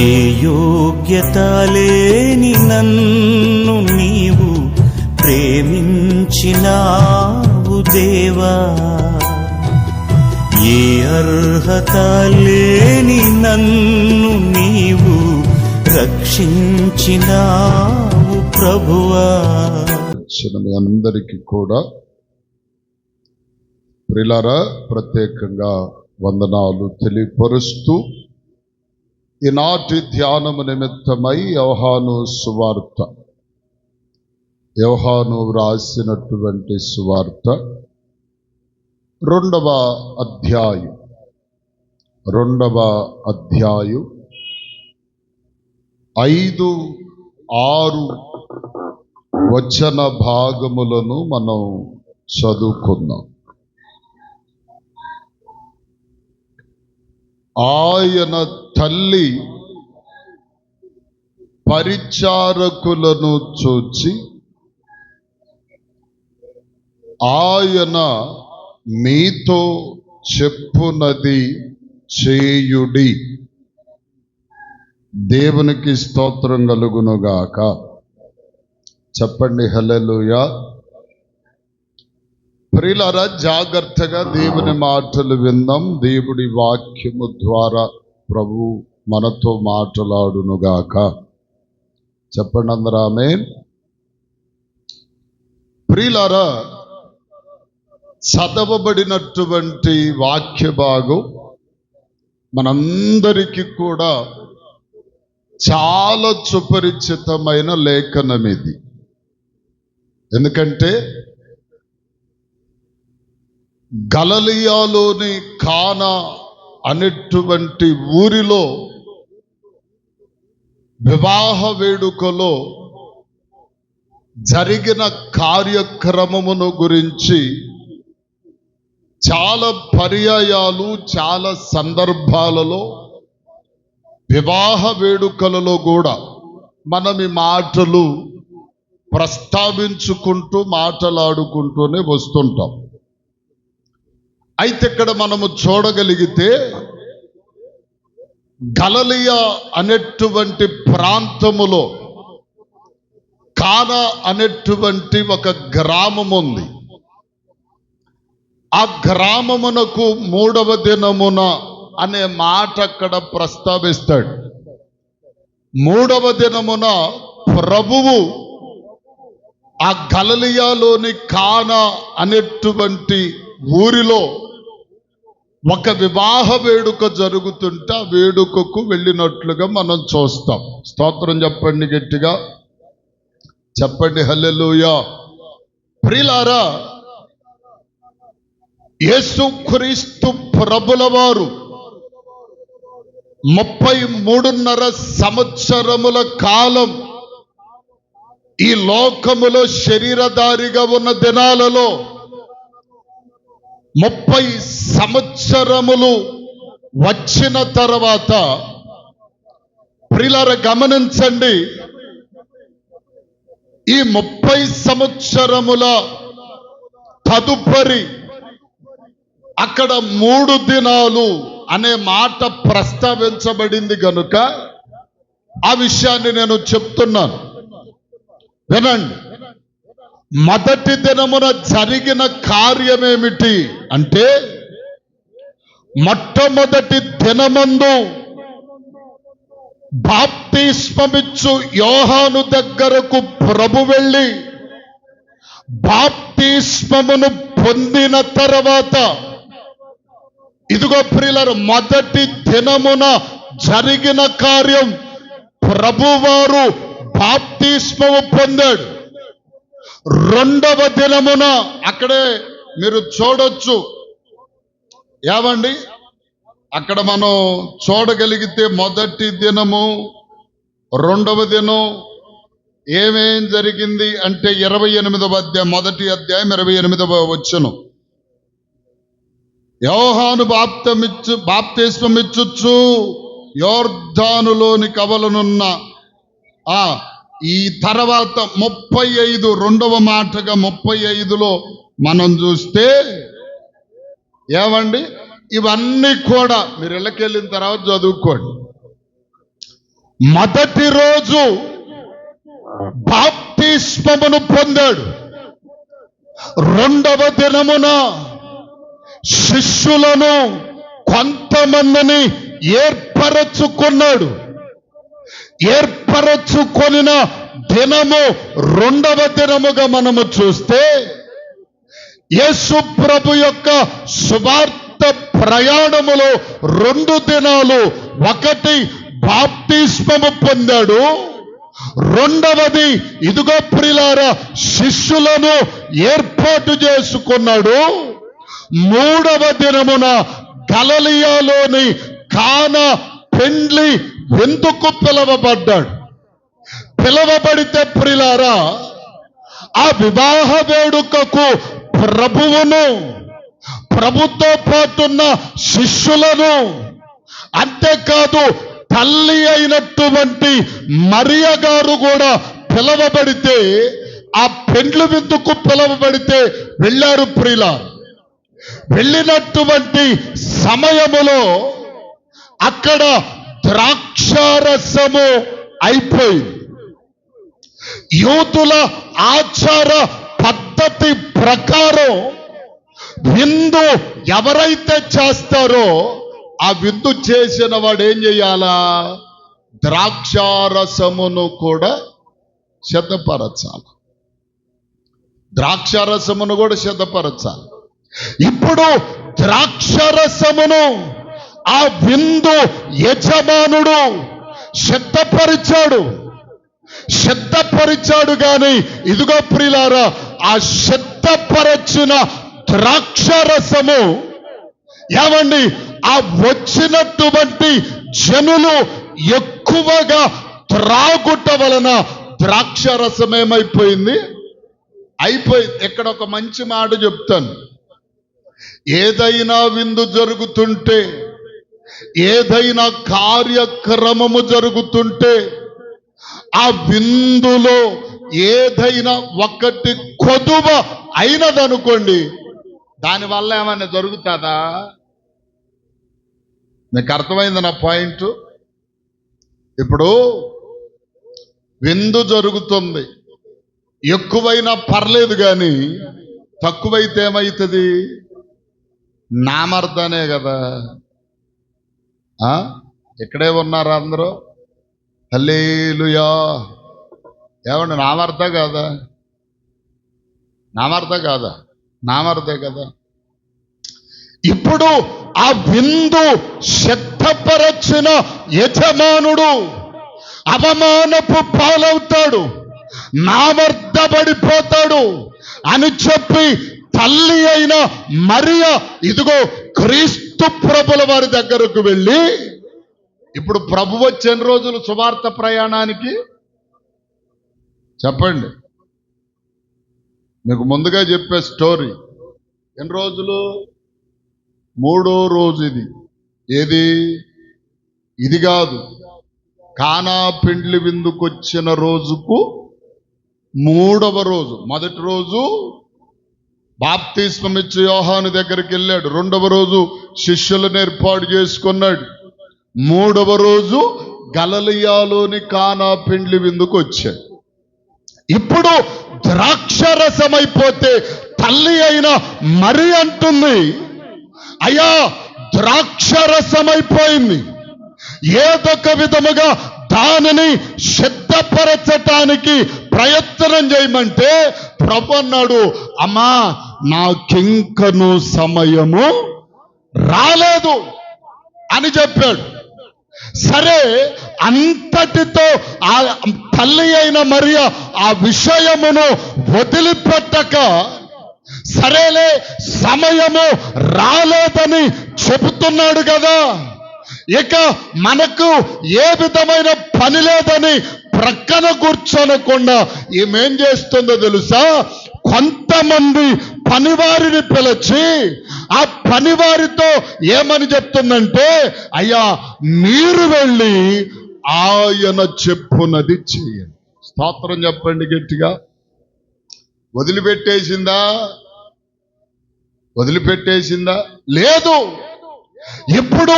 ఏ యోగ్యత లేని నన్ను నీవు ప్రేమించినావు దేవా, ఏ అర్హత లేని నన్ను నీవు రక్షించినావు ప్రభువా. మీ అందరికీ కూడా ప్రియులారా ప్రత్యేకంగా వందనాలు తెలియపరుస్తూ ఈనాటి ధ్యానము నిమిత్తమై యోహాను వ్రాసినటువంటి సువార్త 2వ అధ్యాయం 5-6 వచన భాగములను మనం చదువుకుందాం. ఆయన తల్లి పరిచారకులను చూచి, ఆయన మీతో చెప్పునది చేయుడి. దేవునికి స్తోత్రం కలుగునుగాక. చెప్పండి హల్లెలూయా. ప్రియులారా, జాగ్రత్తగా దేవుని మాటలు విందాం. దేవుడి వాక్యము ద్వారా ప్రభు మనతో మాట్లాడునుగాక. చెప్పండి అందరూ ఆమేన్. ప్రియులారా, చదవబడినటువంటి వాక్య భాగం మనందరికీ కూడా చాలా సుపరిచితమైన లేఖనం ఇది. ఎందుకంటే గలిలయలోని కానా అనేటువంటి ఊరిలో వివాహ వేడుకలో జరిగిన కార్యక్రమమును గురించి చాలా పర్యాయాలు, చాలా సందర్భాలలో వివాహ వేడుకలలో కూడా మనం ఈ మాటలు ప్రస్తావించుకుంటూ మాట్లాడుకుంటూనే వస్తుంటాం. అయితే ఇక్కడ మనము చూడగలిగితే గలిలయ అనేటువంటి ప్రాంతములో కానా అనేటువంటి ఒక గ్రామం ఉంది. ఆ గ్రామమునకు 3వ దినమున అనే మాట అక్కడ ప్రస్తావిస్తాడు. 3వ దినమున ప్రభువు ఆ గలిలయలోని కానా అనేటువంటి ఊరిలో ఒక వివాహ వేడుక జరుగుతుంటే ఆ వేడుకకు వెళ్ళినట్లుగా మనం చూస్తాం. స్తోత్రం చెప్పండి గట్టిగా, చెప్పండి హల్లెలూయా. ప్రియులారా, యేసుక్రీస్తు ప్రభుల వారు 33.5 సంవత్సరముల కాలం ఈ లోకములో శరీరధారిగా ఉన్న దినాలలో 30 సంవత్సరములు వచ్చిన తర్వాత, ప్రియులారా గమనించండి, ఈ 30 సంవత్సరముల తదుపరి అక్కడ 3 దినాలు అనే మాట ప్రస్తావించబడింది కనుక ఆ విషయాన్ని నేను చెప్తున్నాను, వినండి. మొదటి దినమున జరిగిన కార్యమేమిటి అంటే, మొట్టమొదటి దినమందు బాప్తిస్మమిచ్చు యోహాను దగ్గరకు ప్రభు వెళ్ళి బాప్తిస్మమును పొందిన తర్వాత, ఇదిగో ప్రియులారా, మొదటి దినమున జరిగిన కార్యం ప్రభువారు బాప్తిస్మము పొందాడు. 2వ దినమున అక్కడే మీరు చూడొచ్చు. ఏమండి, అక్కడ మనం చూడగలిగితే మొదటి దినము 2వ దినం ఏమేం జరిగింది అంటే 28వ అధ్యాయం, మొదటి అధ్యాయం 28వ వచనం. యోహాను బాప్తిస్మమిచ్చుచు యోర్దానులోని కవలనున్న ఈ తర్వాత 35 2వ మాటగా 35లో మనం చూస్తే ఏమండి, ఇవన్నీ కూడా మీరు ఇళ్ళకెళ్ళిన తర్వాత చదువుకోండి. మొదటి రోజు బాప్తిస్మమును పొందాడు. రెండవ దినమున శిష్యులను కొంతమందిని ఏర్పరచుకున్నాడు. ఏర్పరచుకొనిన దినము రెండవ దినముగా మనము చూస్తే యేసు ప్రభు యొక్క సువార్త ప్రయాణములో 2 దినాలు, ఒకటి బాప్తిస్మము పొందాడు, రెండవది ఇదిగో ప్రియులారా శిష్యులను ఏర్పాటు చేసుకున్నాడు. మూడవ దినమున గలిలయలోని కానా పెండ్లి విందుకు పిలవబడ్డాడు. పిలవబడితే ప్రియులారా ఆ వివాహ వేడుకకు ప్రభువును, ప్రభుతో పాటున్న శిష్యులను, అంతేకాదు తల్లి అయినటువంటి మరియ గారు కూడా పిలవబడితే, ఆ పెండ్లి విందుకు పిలవబడితే వెళ్ళారు ప్రియులారా. వెళ్ళినటువంటి సమయములో అక్కడ ద్రాక్షారసము అయిపోయింది. యూదుల ఆచార పద్ధతి ప్రకారం విందు ఎవరైతే చేస్తారో ఆ విందు చేసిన వాడు ఏం చేయాలా? ద్రాక్షారసమును కూడా సిద్ధపరచాలి. ద్రాక్షారసమును కూడా సిద్ధపరచాలి. ఇప్పుడు ద్రాక్షారసమును ఆ విందు యజమానుడు సిద్ధపరిచాడు గాని ఇదిగో ప్రియులారా ఆ సిద్ధపరచిన ద్రాక్షారసము ఏమండి ఆ వచ్చినటువంటి జనులు ఎక్కువగా త్రాగుట వలన ద్రాక్షారసం ఏమైపోయింది? అయిపోయింది. ఇక్కడ ఒక మంచి మాట చెప్తాను. ఏదైనా విందు జరుగుతుంటే, ఏదైనా కార్యక్రమము జరుగుతుంటే ఆ విందులో ఏదైనా ఒకటి కొదువ అయినదనుకోండి, దానివల్ల ఏమైనా జరుగుతుందా? మీకు అర్థమైంది నా పాయింట్? ఇప్పుడు విందు జరుగుతుంది, ఎక్కువైనా పర్లేదు కానీ తక్కువైతే ఏమవుతుంది? నామర్దనే కదా. ఇక్కడే ఉన్నారా అందరూ? హల్లెలూయా. ఏమండి నామర్ద కాదా? నామర్దే కదా. ఇప్పుడు ఆ విందు సిద్ధపరచిన యజమానుడు అవమానపు పాలవుతాడు, నామర్దపడిపోతాడు అని చెప్పి తల్లి అయిన మరియ ఇదిగో క్రీస్తు ప్రభుల వారి దగ్గరకు వెళ్ళి, ఇప్పుడు ప్రభు వచ్చిన రోజులు సువార్త ప్రయాణానికి చెప్పండి. మీకు ముందుగా చెప్పే స్టోరీ ఎన్ని రోజులు? 3వ రోజు ఏది ఇది కాదు, కానా పెండ్లి విందుకొచ్చిన రోజుకు 3వ రోజు. మొదటి రోజు బాప్తిస్మమిచ్చి యోహాను దగ్గరికి వెళ్ళాడు, 2వ రోజు శిష్యులను ఏర్పాటు చేసుకున్నాడు, 3వ రోజు గలిలయలోని కానా పెండ్లి విందుకు వచ్చాడు. ఇప్పుడు ద్రాక్షరసమైపోతే తల్లి అయిన మరి అంటుంది, అయ్యా ద్రాక్షరసమైపోయింది, ఏదొక విధముగా దానిని సిద్ధపరచటానికి ప్రయత్నం చేయమంటే ప్రభు అన్నాడు, అమ్మా నాకింకను సమయము రాలేదు అని చెప్పాడు. సరే, అంతటితో ఆ తల్లి అయిన మరియ ఆ విషయమును వదిలిపెట్టక, సరేలే సమయము రాలేదని చెబుతున్నాడు కదా, ఇక మనకు ఏ విధమైన పని లేదని ప్రక్కన కూర్చోనకుండా ఏమేం చేస్తుందో తెలుసా? కొంతమంది పనివారిని పిలిచి ఆ పనివారితో ఏమని చెప్తుందంటే, అయ్యా మీరు వెళ్ళి ఆయన చెప్పునది చేయండి. స్తోత్రం చెప్పండి గట్టిగా. వదిలిపెట్టేసిందా? లేదు. ఇప్పుడు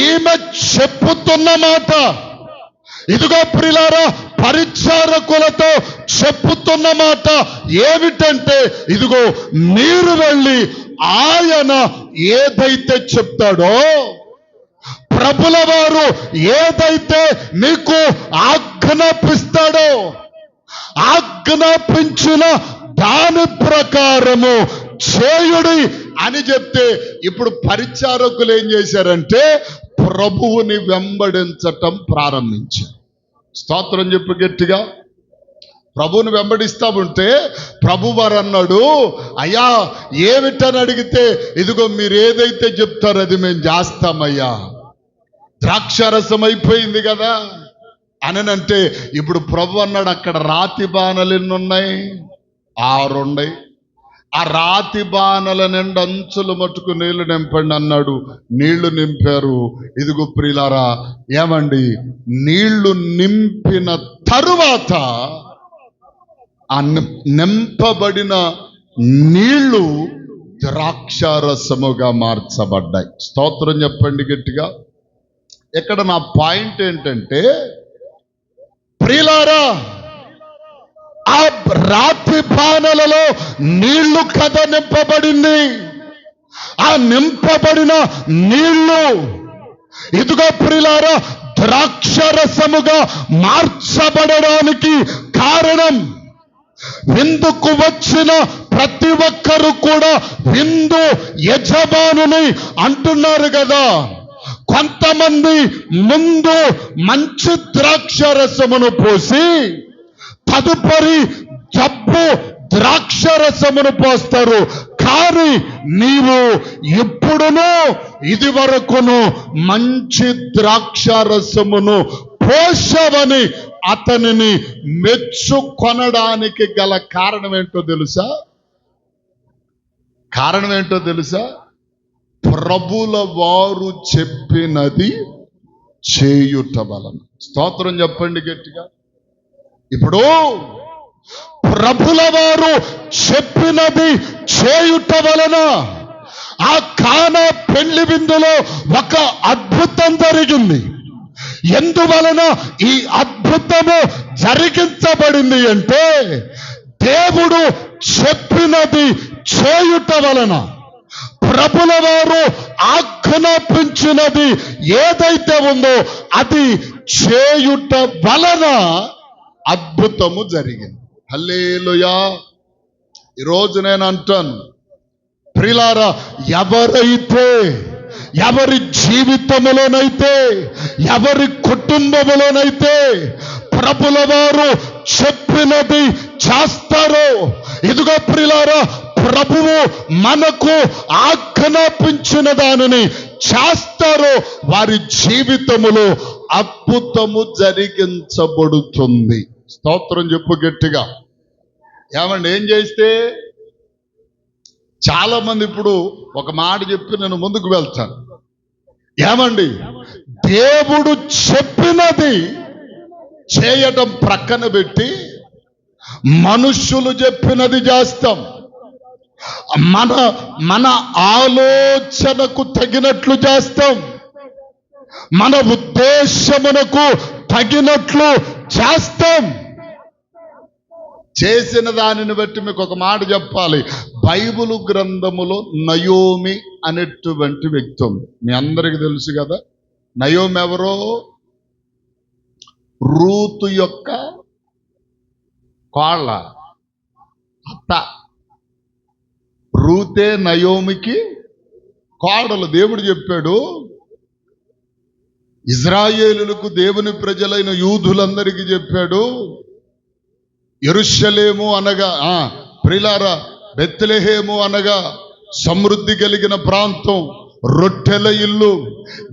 ఈమె చెప్పుతున్న మాట ఇదిగో ప్రియులారా, పరిచారకులతో చెప్పుతున్న మాట ఏమిటంటే, ఇదిగో మీరు వెళ్ళి ఆయన ఏదైతే చెప్తాడో, ప్రభుల వారు ఏదైతే మీకు ఆజ్ఞాపిస్తాడో, ఆజ్ఞాపించిన దాని ప్రకారము చేయుడి అని చెప్తే, ఇప్పుడు పరిచారకులు ఏం చేశారంటే ప్రభువుని వెంబడించటం ప్రారంభించారు. స్తోత్రం చెప్పు గట్టిగా. ప్రభువుని వెంబడిస్తా ఉంటే ప్రభువారు అన్నాడు, అయ్యా ఏమిటని అడిగితే, ఇదిగో మీరు ఏదైతే చెప్తారో అది మేము చేస్తామయ్యా. ద్రాక్షారసం అయిపోయింది కదా అనంటే, ఇప్పుడు ప్రభు అన్నాడు, అక్కడ రాతి బాణలు ఎన్ని ఉన్నాయి? 6 ఉన్నాయి. ఆ రాతి బాణల నిండా అంచులు మట్టుకు నీళ్లు నింపండి అన్నాడు. నీళ్లు నింపారు. ఇదిగో ప్రియులారా, ఏమండి, నీళ్లు నింపిన తరువాత ఆ నింపబడిన నీళ్లు ద్రాక్షారసముగా మార్చబడ్డాయి. స్తోత్రం చెప్పండి గట్టిగా. ఇక్కడ నా పాయింట్ ఏంటంటే, ప్రియులారా, ఆ రాతి బాణలలో నీళ్లు కథ నింపబడింది. ఆ నింపబడిన నీళ్లు ఇదిగో ప్రియులారా ద్రాక్షరసముగా మార్చబడడానికి కారణం, విందుకు వచ్చిన ప్రతి ఒక్కరు కూడా విందు యజమానుని అంటున్నారు కదా. కొంతమంది ముందు మంచి ద్రాక్షరసమును పోసి తదుపరి జబ్బు ద్రాక్షరసమును పోస్తారు. కానీ నీవు ఇప్పుడును ఇది వరకును మంచి ద్రాక్షరసమును పోషవని అతనిని మెచ్చుకొనడానికి గల కారణం ఏంటో తెలుసా? కారణం ఏంటో తెలుసా? ప్రభుల వారు చెప్పినది చేయుట వలన. స్తోత్రం చెప్పండి గట్టిగా. ఇప్పుడు ప్రభుల వారు చెప్పినది చేయుట వలన ఆ కానా పెళ్లి విందులో ఒక అద్భుతం జరిగింది. ఎందువలన ఈ అద్భుతము జరిగించబడింది అంటే, దేవుడు చెప్పినది చేయుట వలన, ప్రభుల వారు ఆజ్ఞాపించినది ఏదైతే ఉందో అది చేయుట వలన అద్భుతము జరిగింది. హల్లెలూయా. ఈరోజు నేను అంటాను, ప్రియులారా, ఎవరి జీవితంలోనైతే, ఎవరి కుటుంబంలోనైతే ప్రభుల వారు చెప్పినది చేస్తారో, ఇదిగో ప్రియులారా, ప్రభువు మనకు ఆజ్ఞాపించిన దానిని చేస్తారో, వారి జీవితములో అద్భుతము జరిగించబడుతుంది. స్తోత్రం చెప్పు గట్టిగా. ఏమండి, ఏం చేస్తే? చాలా మంది ఇప్పుడు ఒక మాట చెప్పి నేను ముందుకు వెళ్తాను. ఏమండి, దేవుడు చెప్పినది చేయటం ప్రక్కన పెట్టి మనుష్యులు చెప్పినది చేస్తాం. మన ఆలోచనకు తగినట్లు చేస్తాం, మన ఉద్దేశమునకు తగినట్లు చేస్తాం. చేసిన దానిని బట్టి మీకు ఒక మాట చెప్పాలి. బైబిలు గ్రంథములో నయోమి అనేటువంటి వ్యక్తి ఉంది. మీ అందరికి తెలుసు కదా. నయోమి ఎవరో? రూతు యొక్క కోళ్ళ అత్త. రూతే నయోమికి కోడలు. దేవుడు చెప్పాడు, ఇజ్రాయేలులకు, దేవుని ప్రజలైన యూదులందరికీ చెప్పాడు, యెరూషలేము అనగా ప్రియులారా బెత్లెహేము అనగా సమృద్ధి కలిగిన ప్రాంతం, రొట్టెల ఇల్లు,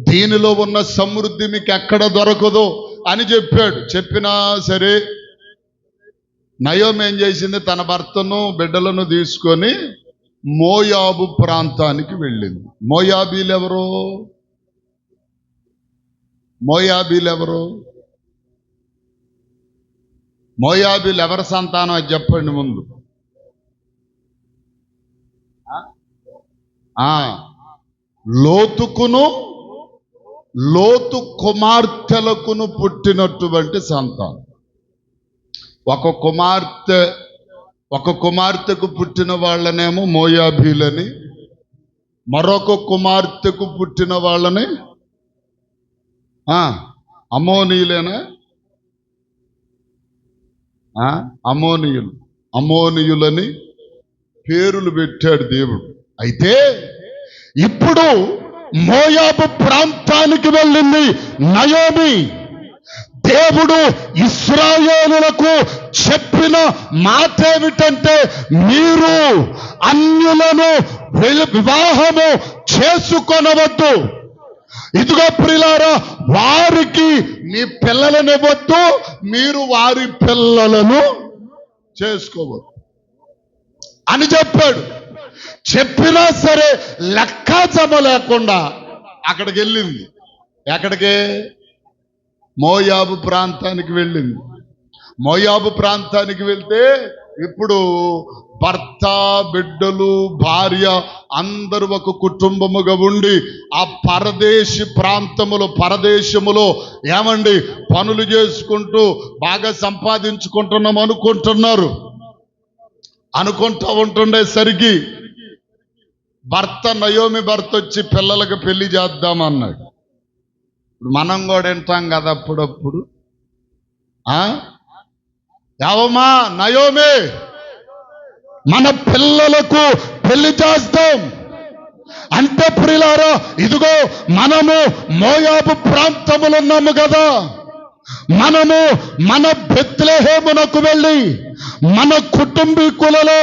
దీనిలో ఉన్న సమృద్ధి మీకు ఎక్కడ దొరకదో అని చెప్పాడు. చెప్పినా సరే నయోమి ఏం చేసింది? తన భర్తను బిడ్డలను తీసుకొని మోయాబు ప్రాంతానికి వెళ్ళింది. మోయాబీలెవరు? మోయాబీలు ఎవరి సంతానం అది చెప్పండి ముందు. లోతుకును లోతు కుమార్తెలకును పుట్టినటువంటి సంతానం. ఒక కుమార్తెకు పుట్టిన వాళ్ళనేమో మోయాబీలని, మరొక కుమార్తెకు పుట్టిన వాళ్ళని అమోనీయులేనా? అమోనీయులని పేరులు పెట్టాడు దేవుడు. అయితే ఇప్పుడు మోయాబు ప్రాంతానికి వెళ్ళింది నయోమి. దేవుడు ఇశ్రాయేలులకు చెప్పిన మాట ఏమిటంటే, మీరు అన్యులను వివాహము చేసుకొనవద్దు. ఇదిగో ప్రియులారా, వారికి మీ పిల్లలనివ్వద్దు, మీరు వారి పిల్లలను చేసుకోవద్దు అని చెప్పాడు. చెప్పినా సరే లెక్కాచమ లేకుండా అక్కడికి వెళ్ళింది. ఎక్కడికి? మోయాబు ప్రాంతానికి వెళ్ళింది. మోయాబు ప్రాంతానికి వెళ్తే ఇప్పుడు భర్త, బిడ్డలు, భార్య అందరూ ఒక కుటుంబముగా ఉండి ఆ పరదేశములో ఏమండి పనులు చేసుకుంటూ బాగా సంపాదించుకుంటున్నాం అనుకుంటా ఉంటుండేసరికి నయోమి భర్త వచ్చి పిల్లలకు పెళ్లి చేద్దామన్నాడు. మనం కూడా వింటాం కదా అప్పుడప్పుడు, ఏవమ్మా నయోమి, మన పిల్లలకు పెళ్లి చేస్తాం అంటే ప్రియులారా, ఇదిగో మనము మోయాబు ప్రాంతములు ఉన్నాము కదా, మనము మన బెత్లెహేమునకు వెళ్ళి మన కుటుంబీకులలో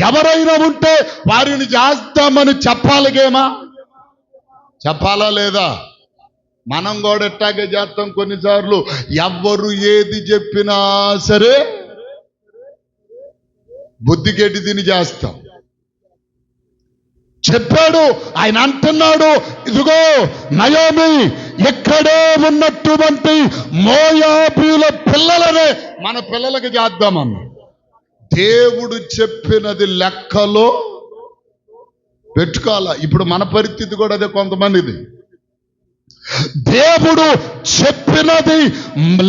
ఎవరైనా ఉంటే వారిని చేస్తామని చెప్పాలా లేదా? మనం కూడా ఎట్టాగే చేస్తాం. కొన్నిసార్లు ఎవ్వరు ఏది చెప్పినా సరే బుద్ధికెట్టి తిని చేస్తాం. చెప్పాడు ఆయన, అంటున్నాడు, ఇదిగో నయోమి, ఎక్కడే ఉన్నటువంటి మోయాబీల పిల్లలనే మన పిల్లలకి చేద్దామన్న. దేవుడు చెప్పినది లెక్కలో పెట్టుకోవాలా. ఇప్పుడు మన పరిస్థితి కూడా అదే. కొంతమందిది దేవుడు చెప్పినది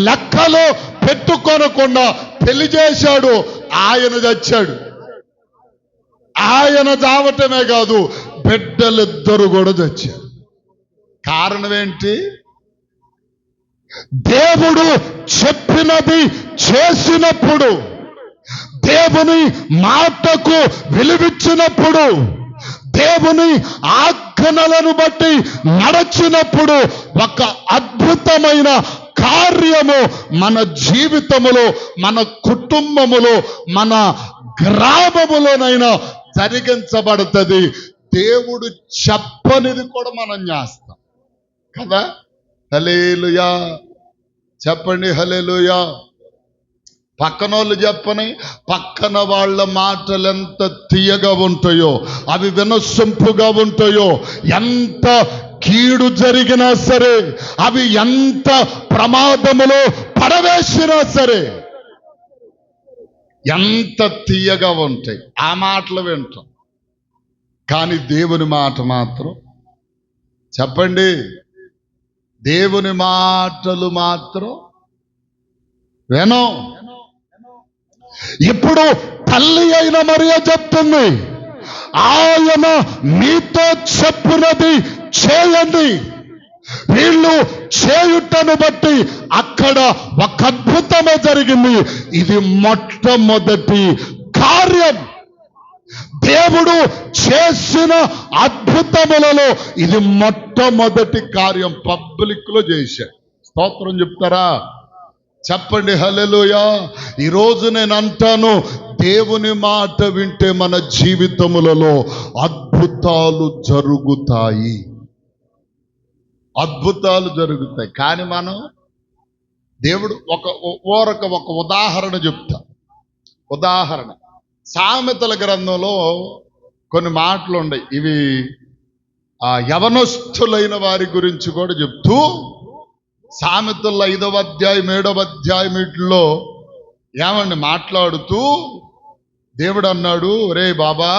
లెక్కలో పెట్టుకోనకుండా పెళ్లి చేశాడు, ఆయన చచ్చాడు. ఆయన చావటమే కాదు, బిడ్డలిద్దరు కూడా చచ్చారు. కారణం ఏంటి? దేవుడు చెప్పినది చేసినప్పుడు, దేవుని మాటకు విలువిచ్చినప్పుడు, దేవుని ఆజ్ఞలను బట్టి నడచినప్పుడు ఒక అద్భుతమైన కార్యము మన జీవితములో, మన కుటుంబములో, మన గ్రామములోనైనా జరిగించబడుతుంది. దేవుడు చెప్పనిది కూడా మనం చేస్తాం కదా. హల్లెలూయా చెప్పండి, హల్లెలూయా. పక్కనోళ్ళు చెప్పని, పక్కన వాళ్ళ మాటలు ఎంత తీయగా ఉంటాయో, అవి వినసొంపుగా ఉంటాయో, ఎంత కీడు జరిగినా సరే, అవి ఎంత ప్రమాదములో పడవేసినా సరే ఎంత తీయగా ఉంటాయి. ఆ మాటలు వింటాం. కానీ దేవుని మాట మాత్రం, చెప్పండి, దేవుని మాటలు మాత్రం వినం. ఇప్పుడు తల్లి అయిన మరియ చెప్తుంది, ఆయన మీతో చెప్పునది చేయండి. వీళ్ళు చేయుటను బట్టి అక్కడ ఒక అద్భుతమే జరిగింది. ఇది మొట్టమొదటి కార్యం. దేవుడు చేసిన అద్భుతములలో ఇది మొట్టమొదటి కార్యం. పబ్లిక్ లో చేశాడు. స్తోత్రం చెప్తారా? చెప్పండి, హల్లెలూయా. ఈరోజు నేను అంటాను, దేవుని మాట వింటే మన జీవితములలో అద్భుతాలు జరుగుతాయి. కానీ మనం దేవుడు ఒక ఉదాహరణ చెప్తా. ఉదాహరణ, సామెతల గ్రంథంలో కొన్ని మాటలు ఉన్నాయి. ఇవి యవనస్తులైన వారి గురించి కూడా చెప్తూ, సామెతల్లో 5వ అధ్యాయం 7వ అధ్యాయం వీటిలో ఏమండి మాట్లాడుతూ దేవుడు అన్నాడు, రే బాబా,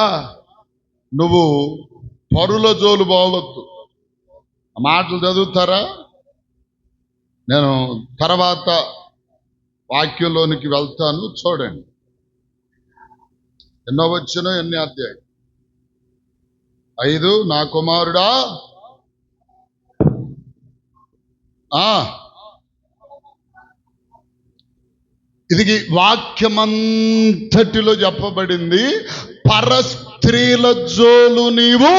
నువ్వు పరుల జోలు పోవద్దు. మాటలు చదువుతారా? నేను తర్వాత వాక్యంలోనికి వెళ్తాను, చూడండి. ఎన్నో వచ్చునో ఎన్ని అధ్యాయం? 5. నా కుమారుడా, ఇది వాక్యమంతటిలో చెప్పబడింది. పరస్త్రీల జోలు నీవు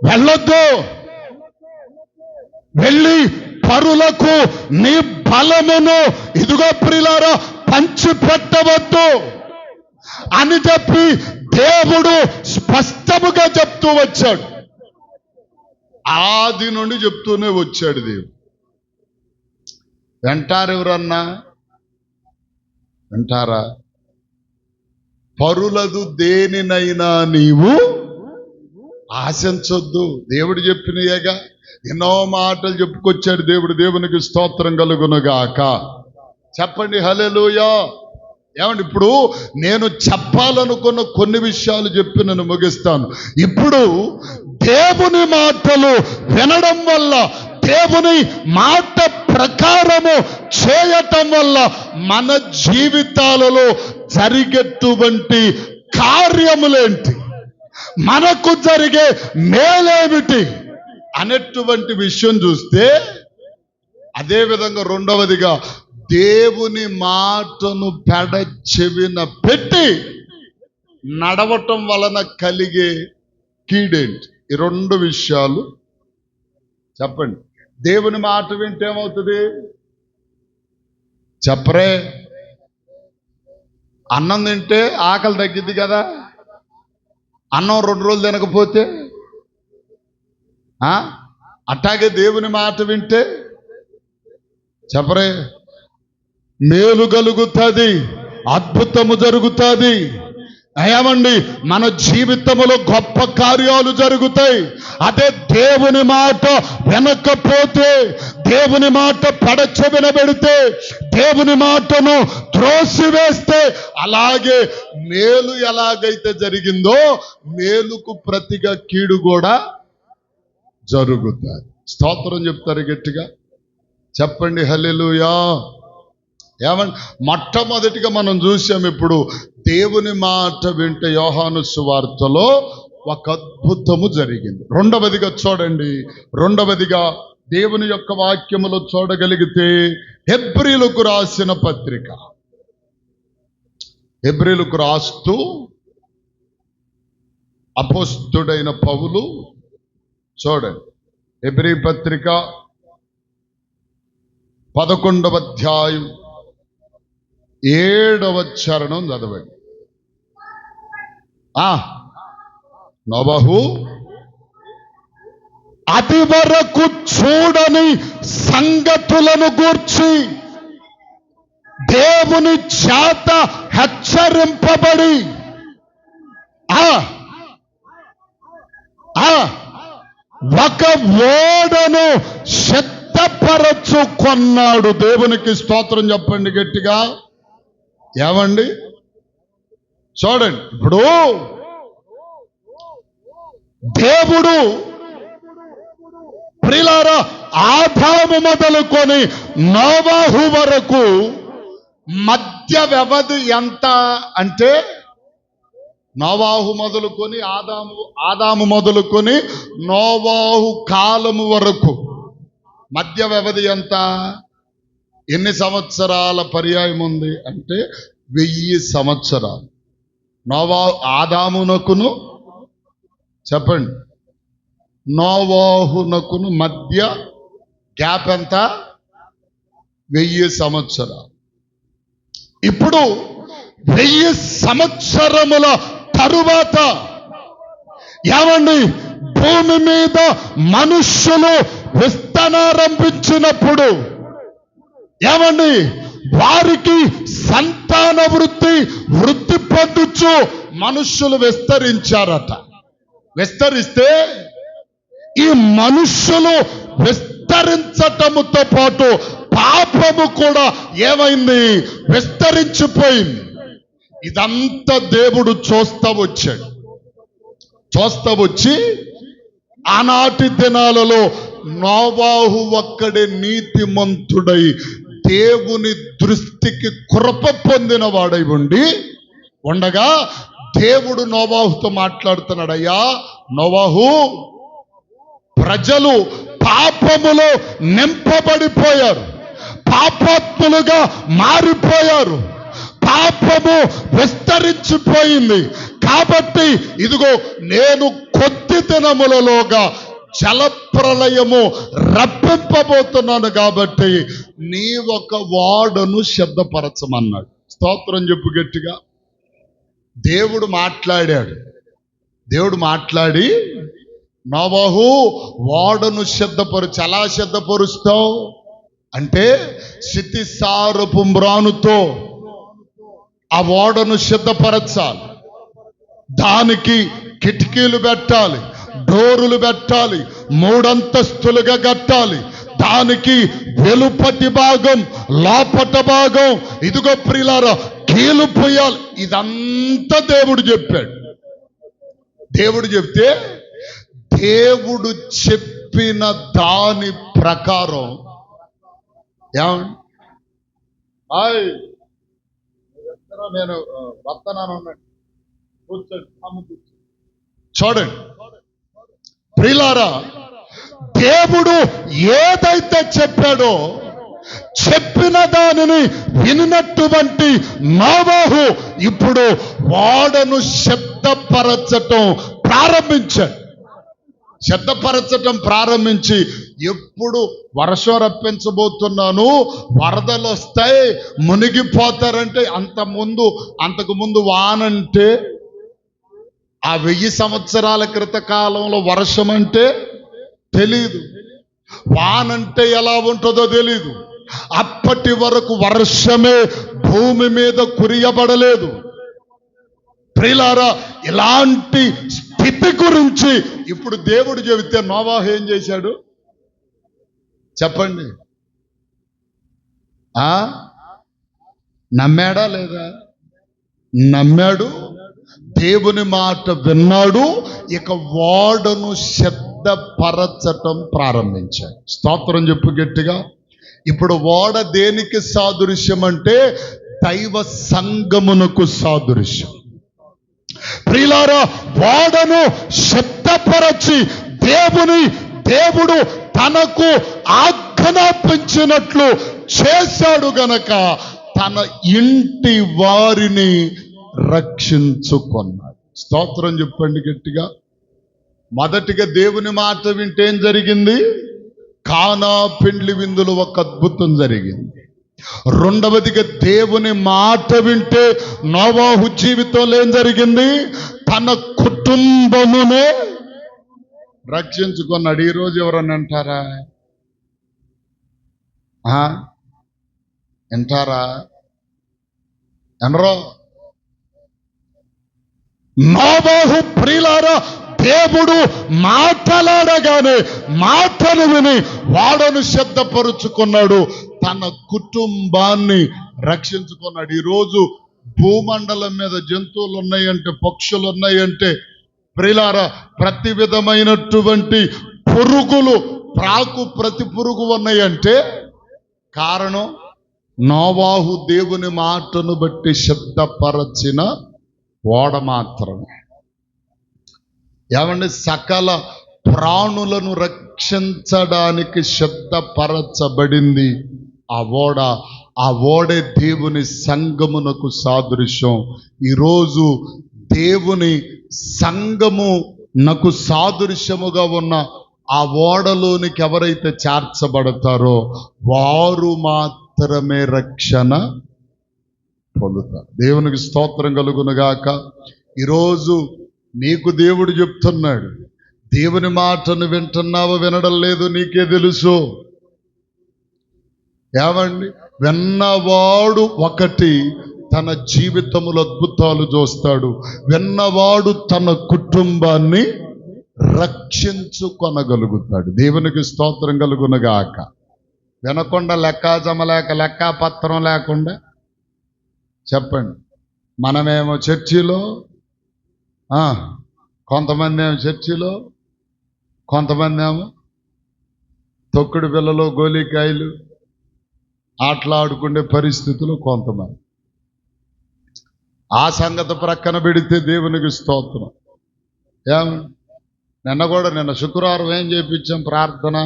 వెళ్ళొద్దు, వెళ్ళి పరులకు నీ బలమును ఇదిగో ప్రియులారా పంచిపెట్టవద్దు అని చెప్పి దేవుడు స్పష్టముగా చెప్తూ వచ్చాడు. ఆది నుండి చెప్తూనే వచ్చాడు దేవుడు. వింటారు ఎవరన్నా? వింటారా? పరులదు దేనినైనా నీవు ఆశించొద్దు. దేవుడు చెప్పినయేగా, ఎన్నో మాటలు చెప్పుకొచ్చాడు దేవుడు. దేవునికి స్తోత్రం కలుగునుగాక. చెప్పండి హల్లెలూయా. ఏమండి, ఇప్పుడు నేను చెప్పాలనుకున్న కొన్ని విషయాలు చెప్పి నేను ముగిస్తాను. ఇప్పుడు దేవుని మాటలు వినడం వల్ల, దేవుని మాట ప్రకారము చేయటం వల్ల మన జీవితాలలో జరిగేటువంటి కార్యములేంటి, మనకు జరిగే మేలేమిటి అనేటువంటి విషయం చూస్తే, అదే విధంగా రెండవదిగా దేవుని మాటను పెడ చెవిన పెట్టి నడవటం వలన కలిగే కీడేంటి? ఈ రెండు విషయాలు చెప్పండి. దేవుని మాట వింటే ఏమవుతుంది చెప్పరే? అన్నం తింటే ఆకలి తగ్గిద్ది కదా. అన్నం 2 రోజులు తినకపోతే అట్టాగే దేవుని మాట వింటే చెప్పరే, మేలు కలుగుతుంది, అద్భుతము జరుగుతుంది. ఏమండి, మన జీవితంలో గొప్ప కార్యాలు జరుగుతాయి. అదే దేవుని మాట వినకపోతే, దేవుని మాట పడచె వినబెడితే, దేవుని మాటను త్రోసివేస్తే, అలాగే మేలు ఎలాగైతే జరిగిందో మేలుకు ప్రతిగా కీడు కూడా జరుగుతుంది. స్తోత్రం చెప్తారు గట్టిగా, చెప్పండి హల్లెలూయా. ఏమండి, మొట్టమొదటిగా మనం చూసాం ఇప్పుడు దేవుని మాట వింటే యోహాను సువార్తలో ఒక అద్భుతము జరిగింది. రెండవదిగా చూడండి, రెండవదిగా దేవుని యొక్క వాక్యములో చూడగలిగితే హెబ్రీలకు రాసిన పత్రిక, హెబ్రీలకు రాస్తూ అపోస్తుడైన పౌలు, చూడండి హెబ్రీ పత్రిక 11వ అధ్యాయం 7వ చరణం చదవండి. నోబహు అది వరకు చూడని సంగతులను గూర్చి దేవుని చేత హెచ్చరింపబడి ఒక ఓడను సిద్ధపరచుకొన్నాడు. దేవునికి స్తోత్రం చెప్పండి గట్టిగా. ఏమండి, చూడండి, ఇప్పుడు దేవుడు ప్రియులారా ఆదాము మొదలుకొని నోవాహు వరకు మధ్య వ్యవధి ఎంత అంటే, నోవాహు మొదలుకొని ఆదాము మొదలుకొని నోవాహు కాలము వరకు మధ్య వ్యవధి ఎంత? ఎన్ని సంవత్సరాల పర్యాయం ఉంది అంటే 1000 సంవత్సరాలు. ఆదామునకును చెప్పండి, నోవాహునకును మధ్య గ్యాప్ ఎంత? 1000 సంవత్సరాలు. ఇప్పుడు 1000 సంవత్సరముల తరువాత ఏమండి, భూమి మీద మనుష్యులు విస్తనారంభించినప్పుడు ఏమండి, వారికి సంతాన వృద్ధి పొందుచు మనుష్యులు విస్తరించారట. విస్తరిస్తే ఈ మనుష్యులు విస్తరించటముతో పాటు పాపము కూడా ఏమైంది? విస్తరించిపోయింది. ఇదంతా దేవుడు చూస్తా వచ్చి ఆనాటి దినాలలో నోవాహు ఒక్కడే నీతిమంతుడై దేవుని దృష్టికి కృప పొందిన వాడై ఉండగా దేవుడు నోవాహుతో మాట్లాడుతున్నాడు, అయ్యా నోవాహు, ప్రజలు పాపములో నింపబడిపోయారు, పాపాత్ములుగా మారిపోయారు, పాపము విస్తరించిపోయింది. కాబట్టి ఇదిగో నేను కొద్ది దినములలోగా జలప్రలయము రప్పింపబోతున్నాను, కాబట్టి నీ ఒక ఓడను సిద్ధపరచమన్నాడు. స్తోత్రం చెప్పు గట్టిగా. దేవుడు మాట్లాడి నోవాహు ఓడను సిద్ధపరచు. ఎలా సిద్ధపరుస్తావు అంటే సితిసారపు మ్రానుతో ఆ ఓడను సిద్ధపరచాలి. దానికి కిటికీలు పెట్టాలి, డోరులు పెట్టాలి, 3 అంతస్తులుగా కట్టాలి. దానికి వెలుపటి భాగం, లోపట భాగం, ఇదిగో ప్రియులారా, కీలు పోయాలి. ఇదంతా దేవుడు చెప్పాడు. దేవుడు చెప్తే దేవుడు చెప్పిన దాని ప్రకారం ఏమండి, నేను వస్తున్నాను, చూడండి ప్రియులారా, దేవుడు ఏదైతే చెప్పాడో చెప్పిన దానిని వినినటువంటి నోవాహు ఇప్పుడు ఓడను సిద్ధపరచటం ప్రారంభించి ఎప్పుడు వర్షం రప్పించబోతున్నాను, వరదలు వస్తాయి, మునిగిపోతారంటే అంతకు ముందు వానంటే ఆ 1000 సంవత్సరాల క్రిత కాలంలో వర్షం అంటే తెలీదు, వానంటే ఎలా ఉంటుందో తెలీదు. అప్పటి వరకు వర్షమే భూమి మీద కురియబడలేదు. ప్రియులారా, ఇలాంటి స్థితి గురించి ఇప్పుడు దేవుడు చెబితే నోవాహు ఏం చేశాడు చెప్పండి? నమ్మాడా లేదా? నమ్మాడు, దేవుని మాట విన్నాడు. ఇక ఓడను సిద్ధపరచటం ప్రారంభించాడు. స్తోత్రం చెప్పు గట్టిగా. ఇప్పుడు ఓడ దేనికి సాదృశ్యం అంటే దైవ సంగమునకు సాదృశ్యం. ప్రియులారా, ఓడను సిద్ధపరచి దేవుడు తనకు ఆజ్ఞాపించినట్లు చేశాడు గనక తన ఇంటి వారిని రక్షించుకున్నాడు. స్తోత్రం చెప్పండి గట్టిగా. మొదటిగా దేవుని మాట వింటే ఏం జరిగింది? కానా పెండ్లి విందులో ఒక అద్భుతం జరిగింది. రెండవదిగా దేవుని మాట వింటే నోవాహు జీవితంలో ఏం జరిగింది? తన కుటుంబమునే రక్షించుకున్నాడు. ఈరోజు ఎవరన్నా అంటారా? వింటారా? ఎనరో నోవాహు ప్రియులారా, దేవుడు మాట్లాడగానే మాటను విని వాడను సిద్ధపరుచుకున్నాడు, తన కుటుంబాన్ని రక్షించుకున్నాడు. ఈరోజు భూమండలం మీద జంతువులు ఉన్నాయంటే, పక్షులు ఉన్నాయంటే, ప్రియులారా, ప్రతి విధమైనటువంటి పురుగులు, ప్రతి పురుగు ఉన్నాయంటే కారణం నోవాహు దేవుని మాటను బట్టి సిద్ధపరచిన ఓడ మాత్రమే. ఏమండి, సకల ప్రాణులను రక్షించడానికి సిద్ధపరచబడింది ఆ ఓడ. ఆ ఓడే దేవుని సంగమునకు సాదృశ్యం. ఈరోజు దేవుని సంగమునకు సాదృశ్యముగా ఉన్న ఆ ఓడలోనికి ఎవరైతే చేర్చబడతారో వారు మాత్రమే రక్షణ పొందుతారు. దేవునికి స్తోత్రం కలుగునుగాక. ఈరోజు నీకు దేవుడు చెప్తున్నాడు, దేవుని మాటను వింటున్నావో వినడం లేదు నీకే తెలుసు. ఏమండి, విన్నవాడు ఒకటి తన జీవితములో అద్భుతాలు చూస్తాడు, విన్నవాడు తన కుటుంబాన్ని రక్షించుకొనగలుగుతాడు. దేవునికి స్తోత్రం కలుగునుగాక. వినకుండా లెక్కాజమ లేక లెక్కాపత్రం లేకుండా చెప్పండి. మనమేమో చర్చిలో, కొంతమంది ఏమో చర్చిలో, కొంతమంది ఏమో తొక్కుడు పిల్లలు గోలికాయలు ఆటలాడుకునే పరిస్థితులు కొంతమంది. ఆ సంగతి ప్రక్కన పెడితే దేవునికి స్తోత్రం. నిన్న శుక్రవారం ఏం చేయించాం ప్రార్థన.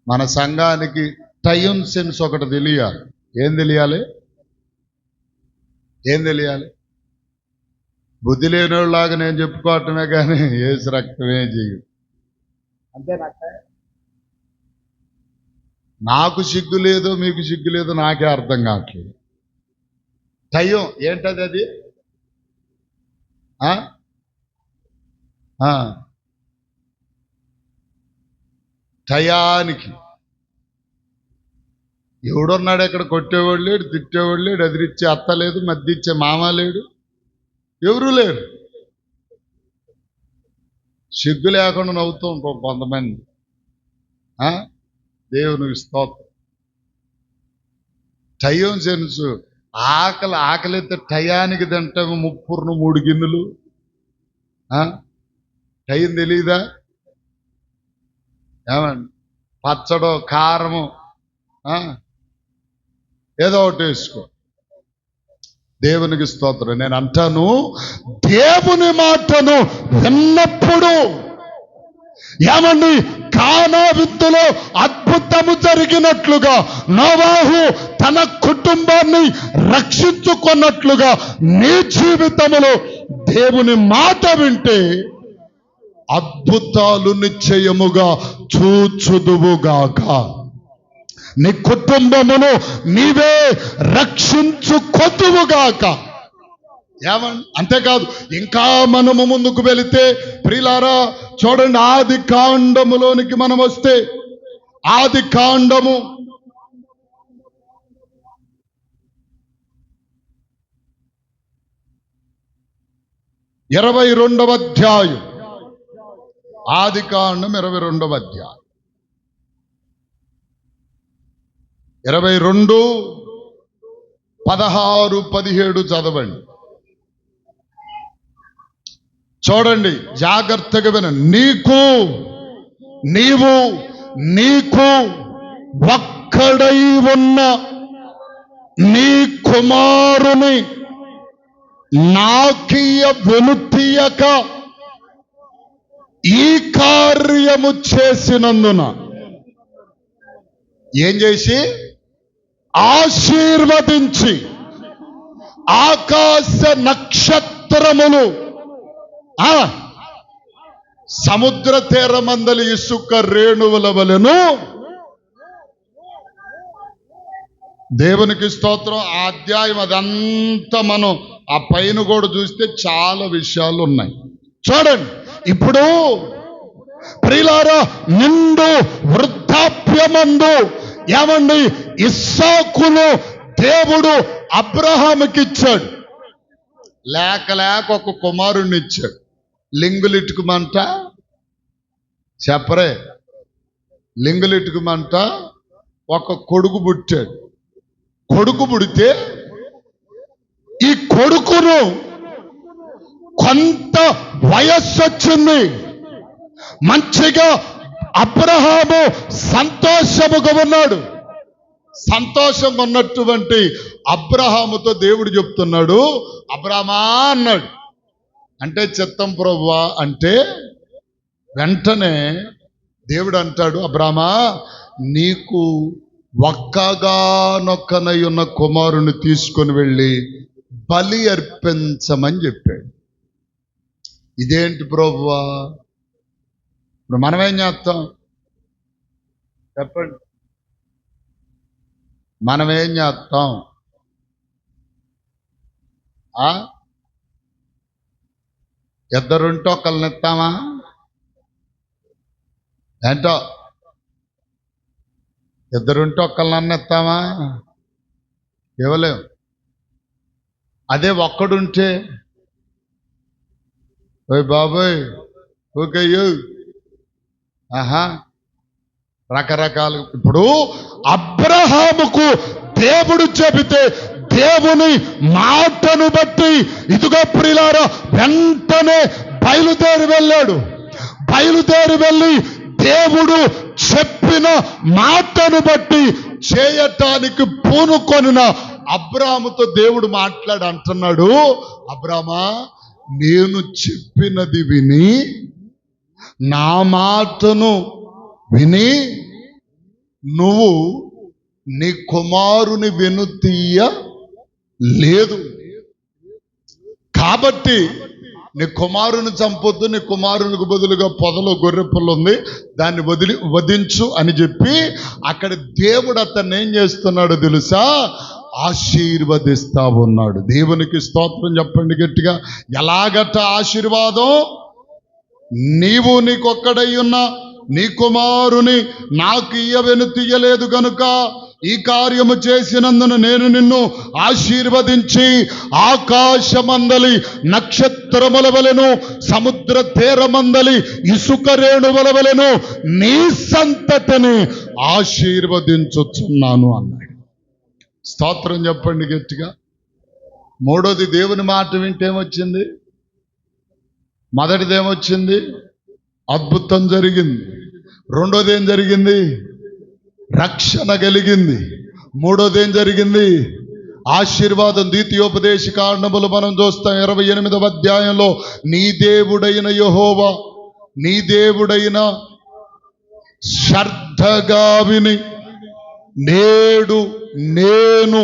మన సంఘానికి టైం సెన్స్ ఒకటి తెలియాలి. ఏం తెలియాలి? బుద్ధి లేనిలాగా నేను చెప్పుకోవటమే కానీ ఏసు రక్తమే చేయదు. అంతేనాక నాకు సిగ్గు లేదు, మీకు సిగ్గు లేదు, నాకే అర్థం కావట్లేదు. టైం ఏంటది? అది టయానికి ఎవడున్నాడు? ఎక్కడ కొట్టేవాడు లేడు, తిట్టేవాడు లేడు, ఎదిరిచ్చే అత్త లేదు, మధ్య మామ లేడు, ఎవరూ లేరు. సిగ్గు లేకుండా నవ్వుతూ ఉంటాం కొంతమంది. దేవునికి స్తోత్రం. Time sense. ఆకలితే టయానికి తింటాము 3 గిన్నెలు. టైం తెలీదా? ఏమండి, పచ్చడో కారము ఏదో ఒకటి వేసుకో. దేవునికి స్తోత్రం. నేను అంటాను, దేవుని మాటను విన్నప్పుడు ఏమండి, కానా విందులో అద్భుతము జరిగినట్లుగా, నోవాహు తన కుటుంబాన్ని రక్షించుకున్నట్లుగా నీ జీవితంలో దేవుని మాట వింటే అద్భుతాలు నిశ్చయముగా చూచుదువుగాక. నీ కుటుంబమును నీవే రక్షించుకొదువుగాక. ఏమండి, అంతేకాదు ఇంకా మనము ముందుకు వెళితే ప్రియులారా చూడండి, ఆది కాండములోనికి మనం వస్తే, ఆది కాండము 22వ అధ్యాయం. ఆది కాండం 22వ అధ్యాయం 22, 16, 17 చదవండి. చూడండి, జాగ్రత్తగా వినండి. నీవు ఒక్కడై ఉన్న నీ కుమారుని నాకియ వెనుతీయక ఈ కార్యము చేసినందున, ఏం చేసి? ఆశీర్వదించి ఆకాశ నక్షత్రములు సముద్ర తీరమందలి ఇసుక రేణువుల వలెను. దేవునికి స్తోత్రం. ఆ అధ్యాయం అదంతా మనం ఆ పైన కూడా చూస్తే చాలా విషయాలు ఉన్నాయి. చూడండి, ఇప్పుడు ప్రియులారా, నిండు వృద్ధాప్యమందు ఏమండి ఇస్సాకును దేవుడు అబ్రహాముకి ఇచ్చాడు. లేక ఒక కుమారుణ్ణి ఇచ్చాడు. లింగులిట్టుకుమంట చెప్పరే, లింగులిట్టుకుమంట ఒక కొడుకు పుట్టాడు. కొడుకు పుడితే ఈ కొడుకును కొంత వయస్సు వచ్చింది. మంచిగా అబ్రహాము సంతోషముగా ఉన్నాడు. సంతోషంగా ఉన్నటువంటి అబ్రహాముతో దేవుడు చెప్తున్నాడు, అబ్రహామా అన్నాడు. అంటే చిత్తం ప్రభువా అంటే వెంటనే దేవుడు అంటాడు, అబ్రహామా నీకు ఒక్కగానొక్కనై ఉన్న కుమారుని తీసుకొని వెళ్ళి బలి అర్పించమని చెప్పాడు. ఇదేంటి ప్రభువా? ఇప్పుడు మనమేం చేస్తాం చెప్పండి? మనమేం చేస్తాం? ఇద్దరుంటే ఒకళ్ళని ఇస్తామా? ఏంటో ఇద్దరుంటే ఒకళ్ళని ఇస్తామా? ఇవ్వలేం. అదే ఒక్కడుంటే ఓయ్ బాబోయ్ ఓకేయో రకరకాలు. ఇప్పుడు అబ్రహాముకు దేవుడు చెబితే దేవుని మాటను బట్టి ఇదిగో ప్రియులారా వెంటనే బయలుదేరి వెళ్ళాడు. బయలుదేరి వెళ్ళి దేవుడు చెప్పిన మాటను బట్టి చేయటానికి పూనుకొనిన అబ్రాముతో దేవుడు అంటున్నాడు, అబ్రామా, నేను చెప్పినది విని, నా మాటను విని నువ్వు నీ కుమారుని వెనుతీయ లేదు. కాబట్టి నీ కుమారుని చంపొద్దు, నీ కుమారునికి బదులుగా పొదలో గొర్రె పుల్ల ఉంది, దాన్ని వధించు అని చెప్పి అక్కడ దేవుడు అతన్ని ఏం చేస్తున్నాడు తెలుసా? ఆశీర్వదిస్తా ఉన్నాడు. దేవునికి స్తోత్రం చెప్పండి గట్టిగా. ఎలాగట ఆశీర్వాదం? నీవు నీకొక్కడై ఉన్న నీ కుమారుని నాకు వెనుతీయలేదు గనుక ఈ కార్యము చేసినందున నేను నిన్ను ఆశీర్వదించి ఆకాశమందలి నక్షత్రముల వలెను సముద్ర తీరమందలి ఇసుక రేణువుల వలెను నీ సంతతిని ఆశీర్వదించుచున్నాను అన్నాడు. స్తోత్రం చెప్పండి గట్టిగా. మూడోది, దేవుని మాట వింటే ఏమొచ్చింది? మొదటిది ఏమొచ్చింది? అద్భుతం జరిగింది. రెండోది ఏం జరిగింది? రక్షణ కలిగింది. మూడోది ఏం జరిగింది? ఆశీర్వాదం. ద్వితీయోపదేశ కాండములు మనం చూస్తాం 28వ అధ్యాయంలో, నీ దేవుడైన యెహోవా, నీ దేవుడైన శ్రద్ధగా విని నేడు నేను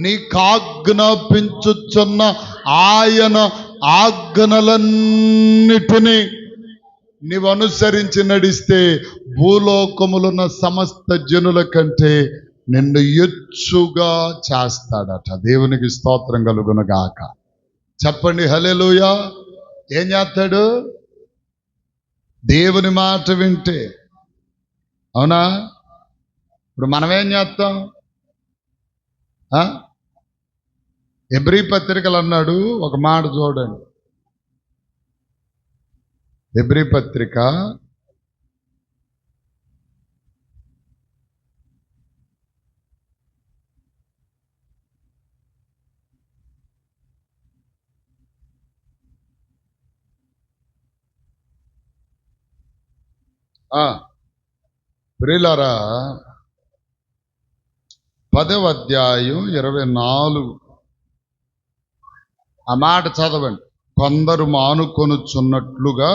నీకాజ్ఞాపించుచున్న ఆయన ఆజ్ఞలన్నిటినీ నీవు అనుసరించి నడిస్తే భూలోకములున్న సమస్త జనుల కంటే నిన్ను ఎచ్చుగా చేస్తాడట. దేవునికి స్తోత్రం కలుగునుగాక. చెప్పండి హల్లెలూయా. ఏం చేస్తాడు? దేవుని మాట వింటే. అవునా? ఇప్పుడు మనమేం చేస్తాం? హెబ్రీ పత్రికలు అన్నాడు ఒక మాట చూడండి. హెబ్రీ పత్రిక 10వ అధ్యాయం 24 ఆ మాట చదవండి. కొందరు మానుకొనుచున్నట్లుగా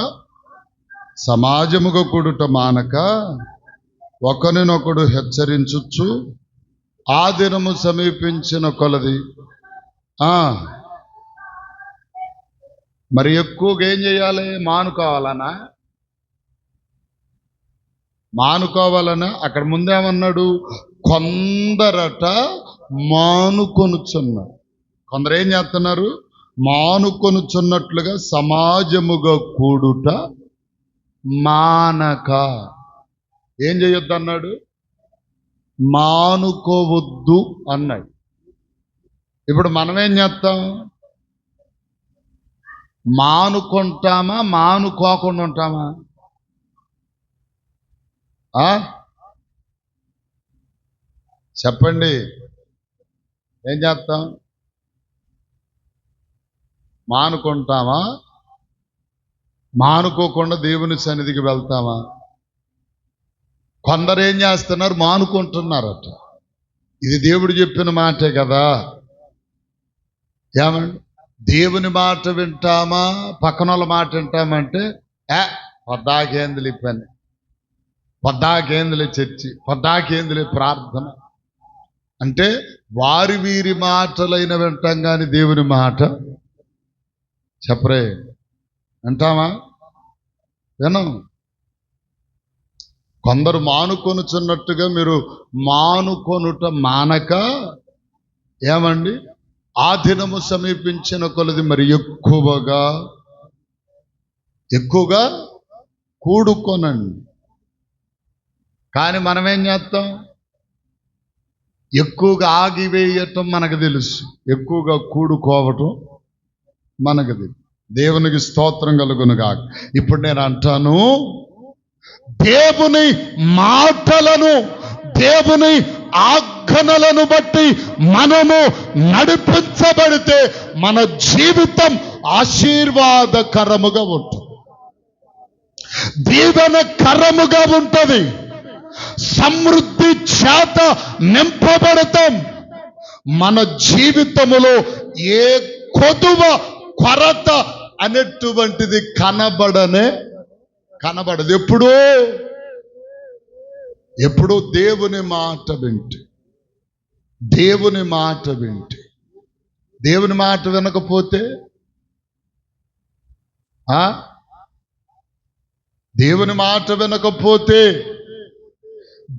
సమాజముగా కూడుట మానక ఒకరినొకడు హెచ్చరించుచు ఆ దినము సమీపించిన కొలది మరి ఎక్కువగా ఏం చేయాలి? మానుకోవాలనా? అక్కడ ముందేమన్నాడు? కొందరట మానుకొనుచున్నారు. కొందరు ఏం చేస్తున్నారు? మానుకొనుచున్నట్లుగా సమాజముగా కూడుట మానక. ఏం చేయొద్దు అన్నాడు? మానుకోవద్దు అన్నాడు. ఇప్పుడు మనమేం చేస్తాం? మానుకుంటామా మానుకోకుండా ఉంటామా? చెప్పండి. ఏం చేస్తాం? మానుకుంటామా మానుకోకుండా దేవుని సన్నిధికి వెళ్తామా? కొందరు ఏం చేస్తున్నారు? మానుకుంటున్నారట. ఇది దేవుడు చెప్పిన మాటే కదా. ఏమండి? దేవుని మాట వింటామా పక్కన వాళ్ళ మాట వింటామంటే పొద్దాకేందులు ఈ పని, పొద్దాకేందులే చర్చి, పొద్దాకేందులే ప్రార్థన అంటే వారి వీరి మాటలైన వింటాం కానీ దేవుని మాట చెప్పరే. వింటామా? వినం. కొందరు మానుకొనుచున్నట్టుగా మీరు మానుకొనుట మానక ఏమండి ఆ దినము సమీపించిన కొలది మరి ఎక్కువగా కూడుకోనండి. కానీ మనమేం చేస్తాం? ఎక్కువగా ఆగివేయటం మనకు తెలుసు, ఎక్కువగా కూడుకోవటం మనకు తెలుసు. దేవునికి స్తోత్రం కలుగునుగాక. ఇప్పుడు నేను అంటాను, దేవుని మాటలను దేవుని ఆజ్ఞలను బట్టి మనము నడిపించబడితే మన జీవితం ఆశీర్వాదకరముగా ఉంటుంది. దీవెనకరముగా ఉంటది. సమృద్ధి చేత నింపబడతాం. మన జీవితములో ఏ కొరత అనేటువంటిది కనబడదు. ఎప్పుడూ దేవుని మాట వింటే, దేవుని మాట వినకపోతే, దేవుని మాట వినకపోతే,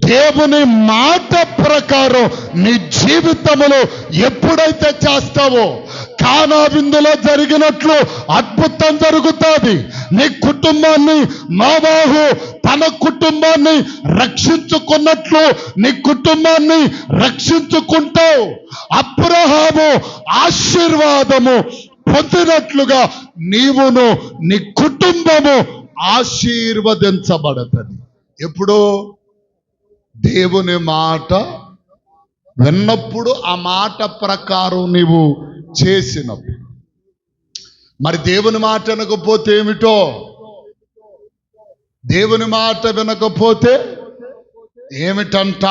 దేవుని మాట ప్రకారం నీ జీవితంలో ఎప్పుడైతే చేస్తావో కానా విందులో జరిగినట్లు అద్భుతం జరుగుతుంది. నీ కుటుంబాన్ని నోవాహు తన కుటుంబాన్ని రక్షించుకున్నట్లు నీ కుటుంబాన్ని రక్షించుకుంటావు. అబ్రహాము ఆశీర్వాదము పొందినట్లుగా నీవును నీ కుటుంబము ఆశీర్వదించబడుతుంది. ఎప్పుడు దేవుని మాట విన్నప్పుడు, ఆ మాట ప్రకారం నీవు చేసినప్పుడు. మరి దేవుని మాట వినకపోతే ఏమిటో? దేవుని మాట వినకపోతే ఏమిటంట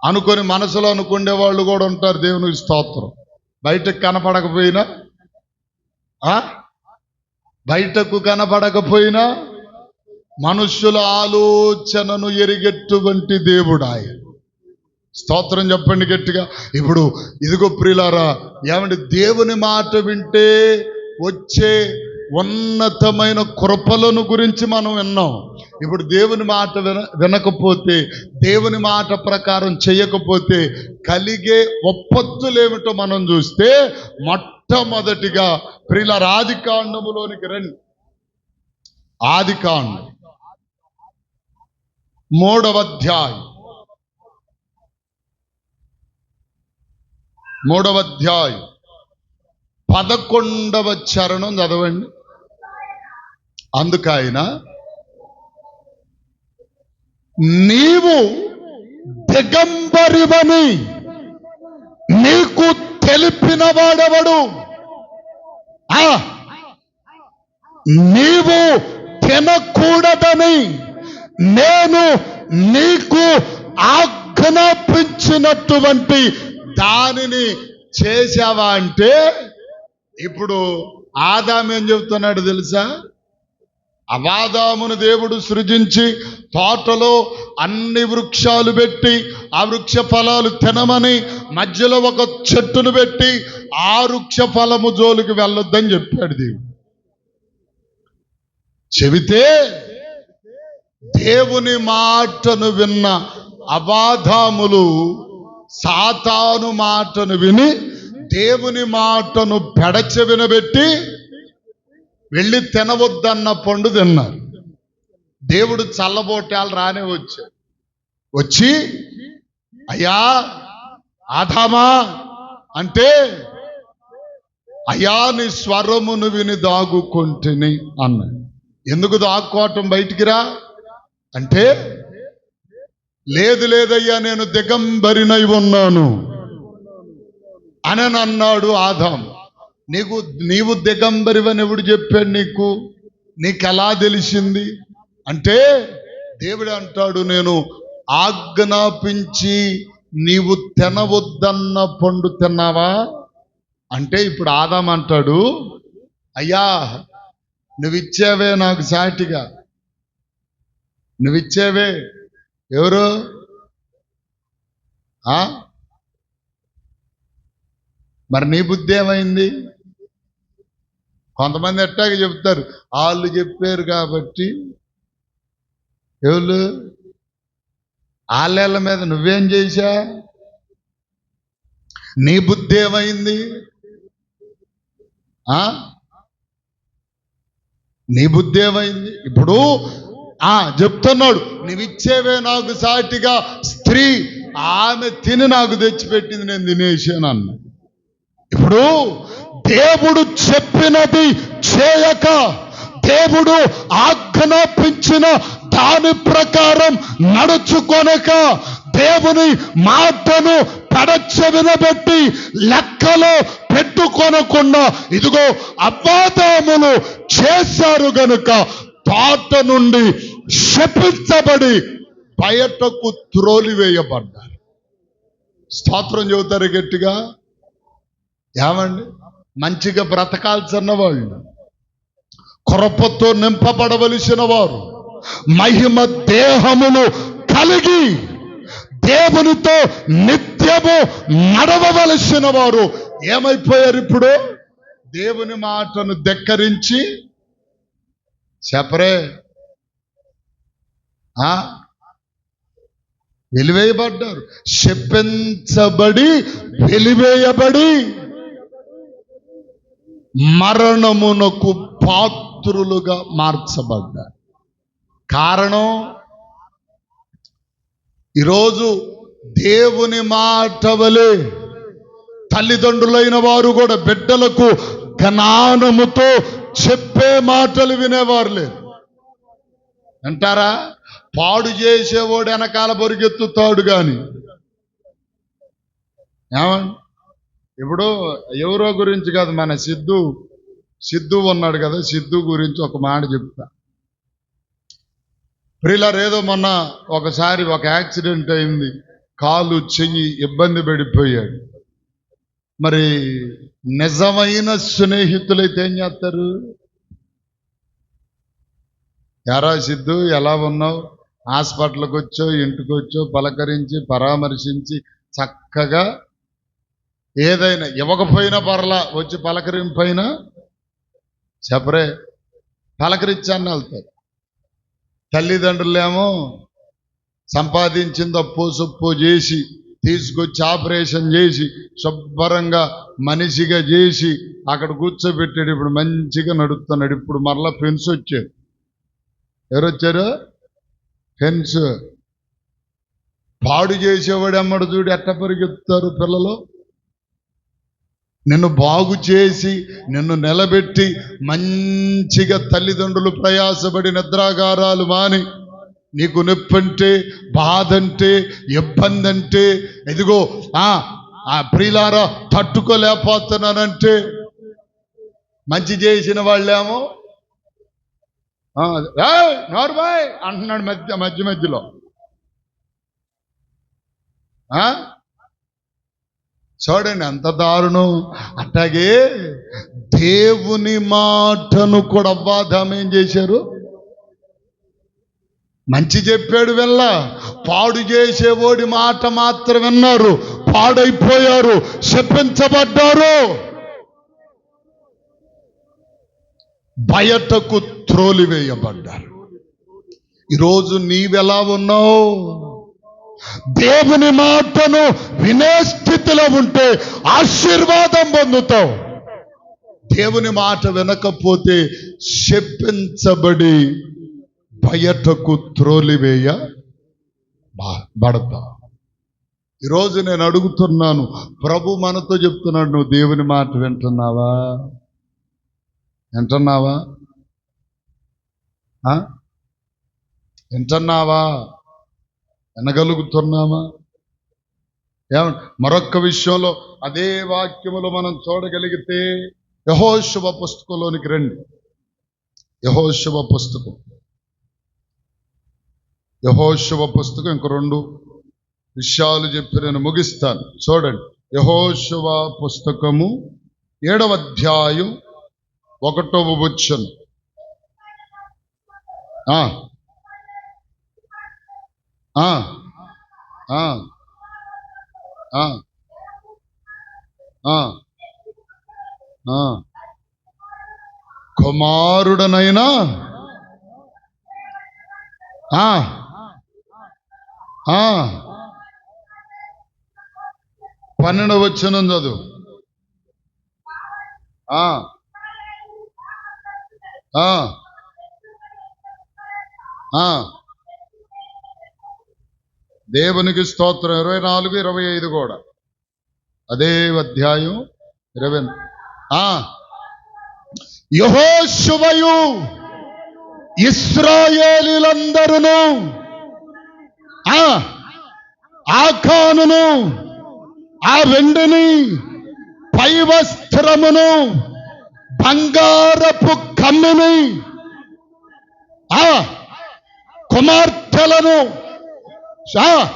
అనుకొని మనసులో అనుకునే వాళ్ళు కూడా ఉంటారు. దేవునికి స్తోత్రం. బయటకు కనపడకపోయినా మనుష్యుల ఆలోచనను ఎరిగేటువంటి దేవుడు ఆయన. స్తోత్రం చెప్పండి గట్టిగా. ఇప్పుడు ఇదిగో ప్రియులారా, ఏమంటే దేవుని మాట వింటే వచ్చే ఉన్నతమైన కృపలను గురించి మనం విన్నాం. ఇప్పుడు దేవుని మాట వినకపోతే, దేవుని మాట ప్రకారం చేయకపోతే కలిగే ఒప్పత్తులేమిటో మనం చూస్తే, మొట్టమొదటిగా ప్రియులారా ఆదికాండములోనికి రండి. ఆదికాండం 3వ అధ్యాయం 11వ చరణం చదవండి. అందుకైన నీవు దిగంబరివని నీకు తెలిపిన వాడెవడు? నీవు తినకూడదని నేను నీకు ఆజ్ఞాపించినటువంటి దానిని చేశావా అంటే, ఇప్పుడు ఆదాము ఏం చెబుతున్నాడు తెలుసా? ఆదామును దేవుడు సృజించి తోటలో అన్ని వృక్షాలు పెట్టి ఆ వృక్ష ఫలాలు తినమని మధ్యలో ఒక చెట్టును పెట్టి ఆ వృక్ష ఫలము జోలికి వెళ్ళొద్దని చెప్పాడు దేవుడు. చెబితే దేవుని మాటను విన్న అబాధాములు సాతాను మాటను విని దేవుని మాటను పెడచె వినబెట్టి వెళ్ళి తినవద్దన్న పండు తిన్నారు. దేవుడు చల్లబోటాలు రానే వచ్చి అయ్యా ఆదామా అంటే, అయ్యా నీ స్వరమును విని దాగుకొంటిని అన్నాడు. ఎందుకు దాక్కోవటం? బయటికి రా అంటే, లేదయ్యా నేను దిగంబరినై ఉన్నాను అని అన్నాడు ఆదాము. నీవు దిగంబరివని ఎవడు చెప్పాడు నీకెలా తెలిసింది అంటే, దేవుడు అంటాడు, నేను ఆజ్ఞాపించి నీవు తినవద్దన్న పండు తిన్నావా అంటే, ఇప్పుడు ఆదాము అంటాడు, అయ్యా నువ్విచ్చావే నాకు సాటిగా, నువ్విచ్చావే. ఎవరు? మరి నీ బుద్ధి ఏమైంది? కొంతమంది ఎట్టాగా చెప్తారు, వాళ్ళు చెప్పారు కాబట్టి. ఎవరు? వాళ్ళ మీద నువ్వేం చేశా? నీ బుద్ధి ఏమైంది? నీ బుద్ధి ఏమైంది? ఇప్పుడు చెప్తున్నాడు, నువ్విచ్చేవే నాకు సాటిగా స్త్రీ, ఆమె తిని నాకు తెచ్చిపెట్టింది, నేను తినేసాను అన్న. ఇప్పుడు దేవుడు చెప్పినది చేయక, దేవుడు ఆజ్ఞాపించిన దాని ప్రకారం నడుచుకొనక, దేవుని మాటను పెడచె వినబెట్టి లెక్కలో పెట్టుకొనకుండా ఇదిగో అబాధాములు చేశారు గనుక తోట నుండి శపించబడి బయటకు త్రోలివేయబడ్డారు. స్తోత్రం చెబుతారు గట్టిగా. ఏమండి, మంచిగా బ్రతకాల్సిన వాళ్ళు, కృపతో నింపబడవలసిన వారు, మహిమ దేహమును కలిగి దేవునితో నిత్యము నడవవలసిన వారు ఏమైపోయారు? ఇప్పుడు దేవుని మాటను ధిక్కరించి చెప్పరే వెలివేయబడ్డారు. శపించబడి వెలివేయబడి మరణమునకు పాత్రులుగా మార్చబడ్డారు. కారణం, ఈరోజు దేవుని మాట వలె తల్లిదండ్రులైన వారు కూడా బిడ్డలకు జ్ఞానముతో చెప్పే మాటలు వినేవారు లేదు. అంటారా? పాడు చేసేవాడు వెనకాల బొరిగెత్తుతాడు గాని. ఏమండి, ఇప్పుడు ఎవరో గురించి కాదు, మన సిద్ధు ఉన్నాడు కదా, సిద్ధు గురించి ఒక మాట చెప్తా. ప్రియులారా, ఏదో మొన్న ఒకసారి ఒక యాక్సిడెంట్ అయింది, కాలు చెయ్యి ఇబ్బంది పడిపోయాడు. మరి నిజమైన స్నేహితులైతే ఏం చేస్తారు? యారా సిద్ధు, ఎలా ఉన్నావు, హాస్పిటల్కి వచ్చో ఇంటికి వచ్చో పలకరించి పరామర్శించి చక్కగా ఏదైనా ఇవ్వకపోయినా పర్లా వచ్చి పలకరింపైనా చెప్పరే పలకరించాన్ని వెళ్తారు. తల్లిదండ్రులేమో సంపాదించింది అప్పు సొప్పు చేసి తీసుకొచ్చి ఆపరేషన్ చేసి శుభ్రంగా మనిషిగా చేసి అక్కడ కూర్చోబెట్టాడు. ఇప్పుడు మంచిగా నడుస్తున్నాడు. ఇప్పుడు మరలా ఫ్రెండ్స్ వచ్చారు. ఎవరు వచ్చారు? ఫ్రెండ్స్. పాడు చేసేవాడు అమ్మడు చూడు ఎట్ట పరిగెత్తారు పిల్లలు. నిన్ను బాగు చేసి నిన్ను నిలబెట్టి మంచిగా తల్లిదండ్రులు ప్రయాసపడి నిద్రాగారాలు మాని నీకు నొప్పంటే బాధంటే ఇబ్బంది అంటే ఇదిగో ఆ ప్రియులారా తట్టుకోలేకపోతున్నానంటే మంచి చేసిన వాళ్ళేమో నోర్బాయ్ అంటున్నాడు మధ్యలో. చూడండి ఎంత దారుణం. అట్లాగే దేవుని మాటను కూడా అవ్వాదాం ఏం చేశారు? మంచి చెప్పాడు వెళ్ళ, పాడు చేసేవాడి మాట మాత్రం విన్నారు, పాడైపోయారు, శపించబడ్డారు, బయటకు త్రోలివేయబడ్డారు. ఈరోజు నీవెలా ఉన్నావు? దేవుని మాటను వినే స్థితిలో ఉంటే ఆశీర్వాదం పొందుతావు. దేవుని మాట వినకపోతే శపించబడి బయటకు త్రోలివేయబడతా. ఈరోజు నేను అడుగుతున్నాను, ప్రభు మనతో చెప్తున్నాడు, నువ్వు దేవుని మాట వింటున్నావా? వింటున్నావా? వింటున్నావా? వినగలుగుతున్నామా? మరొక్క విషయంలో అదే వాక్యములో మనం చూడగలిగితే యెహోషువ పుస్తకంలోనికి రండి. యెహోషువ పుస్తకం ఇంకో 2 విషయాలు చెప్పి నేను ముగిస్తాను. చూడండి, యెహోషువ పుస్తకము 7వ అధ్యాయం 1వ వచనం. కుమారుడనైనా 12వ వచనం చదువు. దేవునికి స్తోత్రం. 24, 25 కూడా అదే అధ్యాయం 20. యెహోషువయు ఇశ్రాయేలీయులందరూ ఆకానును, ఆ వెండిని, పై వస్త్రమును, బంగారపు కమ్మిని ఆ కుమార్తెలను ఆ,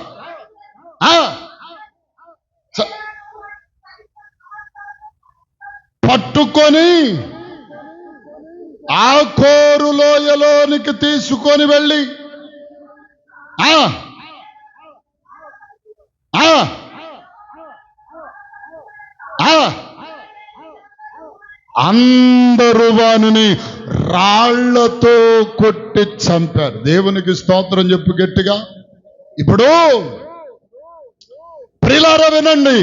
ఆ, స- పట్టుకొని ఆ కోరు లోయలోనికి తీసుకొని వెళ్ళి ఆ ఆ ఆ అందరూ వానిని రాళ్లతో కొట్టి చంపారు. దేవునికి స్తోత్రం చెప్పు గట్టిగా. ఇప్పుడు ప్రియులారా వినండి,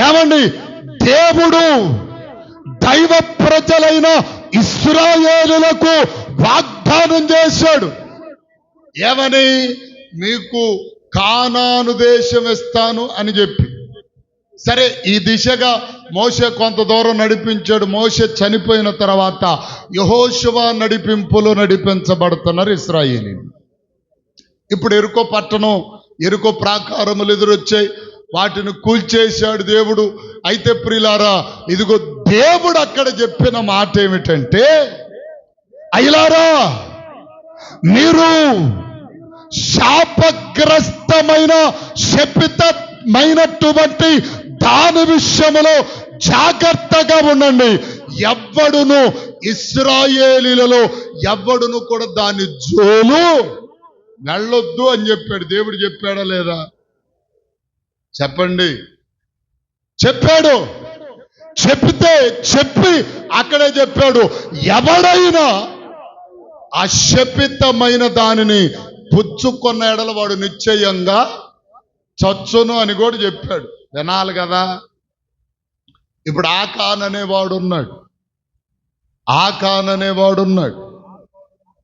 ఏమండి, దేవుడు దైవ ప్రజలైన ఇశ్రాయేలులకు వాగ్దానం చేశాడు. ఏమని? మీకు కానాను దేశం ఇస్తాను అని చెప్పి. సరే, ఈ దిశగా మోషే కొంత దూరం నడిపించాడు. మోషే చనిపోయిన తర్వాత యెహోషువ నడిపింపులో నడిపించబడుతున్నారు ఇశ్రాయేలీయులు. ఇప్పుడు ఎరుకో పట్టణం, ఎరుకో ప్రాకారములు ఎదురొచ్చాయి. వాటిని కూల్చేశాడు దేవుడు. అయితే ప్రియులారా, ఇదిగో దేవుడు అక్కడ చెప్పిన మాట ఏమిటంటే, అయ్యలారా, మీరు శాపగ్రస్తమైన శపితమైనటువంటి దాని విషయములో జాగ్రత్తగా ఉండండి. ఎవ్వడును ఇశ్రాయేలీలలో ఎవ్వడును కూడా దాని జోలు వెళ్ళొద్దు అని చెప్పాడు. దేవుడు చెప్పాడా లేదా? చెప్పండి. చెప్పాడు. చెప్పి అక్కడే చెప్పాడు, ఎవడైనా ఆ శపితమైన దానిని పుచ్చుకున్న ఎడల వాడు నిశ్చయంగా చచ్చును అని కూడా చెప్పాడు. వినాలి కదా. ఇప్పుడు ఆకాన్ అనేవాడు ఉన్నాడు.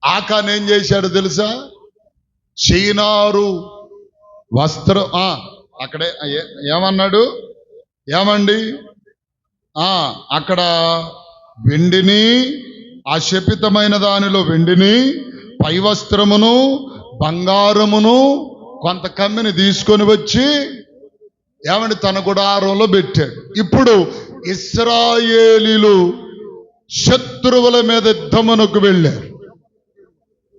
ఆకాన్ ఏం చేశాడు తెలుసా? చీనారు వస్త్రం అక్కడే ఏమన్నాడు? ఏమండి, అక్కడ వెండిని, ఆ శపితమైన దానిలో వెండిని, పై వస్త్రమును, బంగారమును, కొంత కమ్మిని తీసుకొని వచ్చి ఏమండి తన గుడారంలో పెట్టాడు. ఇప్పుడు ఇశ్రాయేలీలు శత్రువుల మీద యుద్ధమునకు వెళ్ళారు.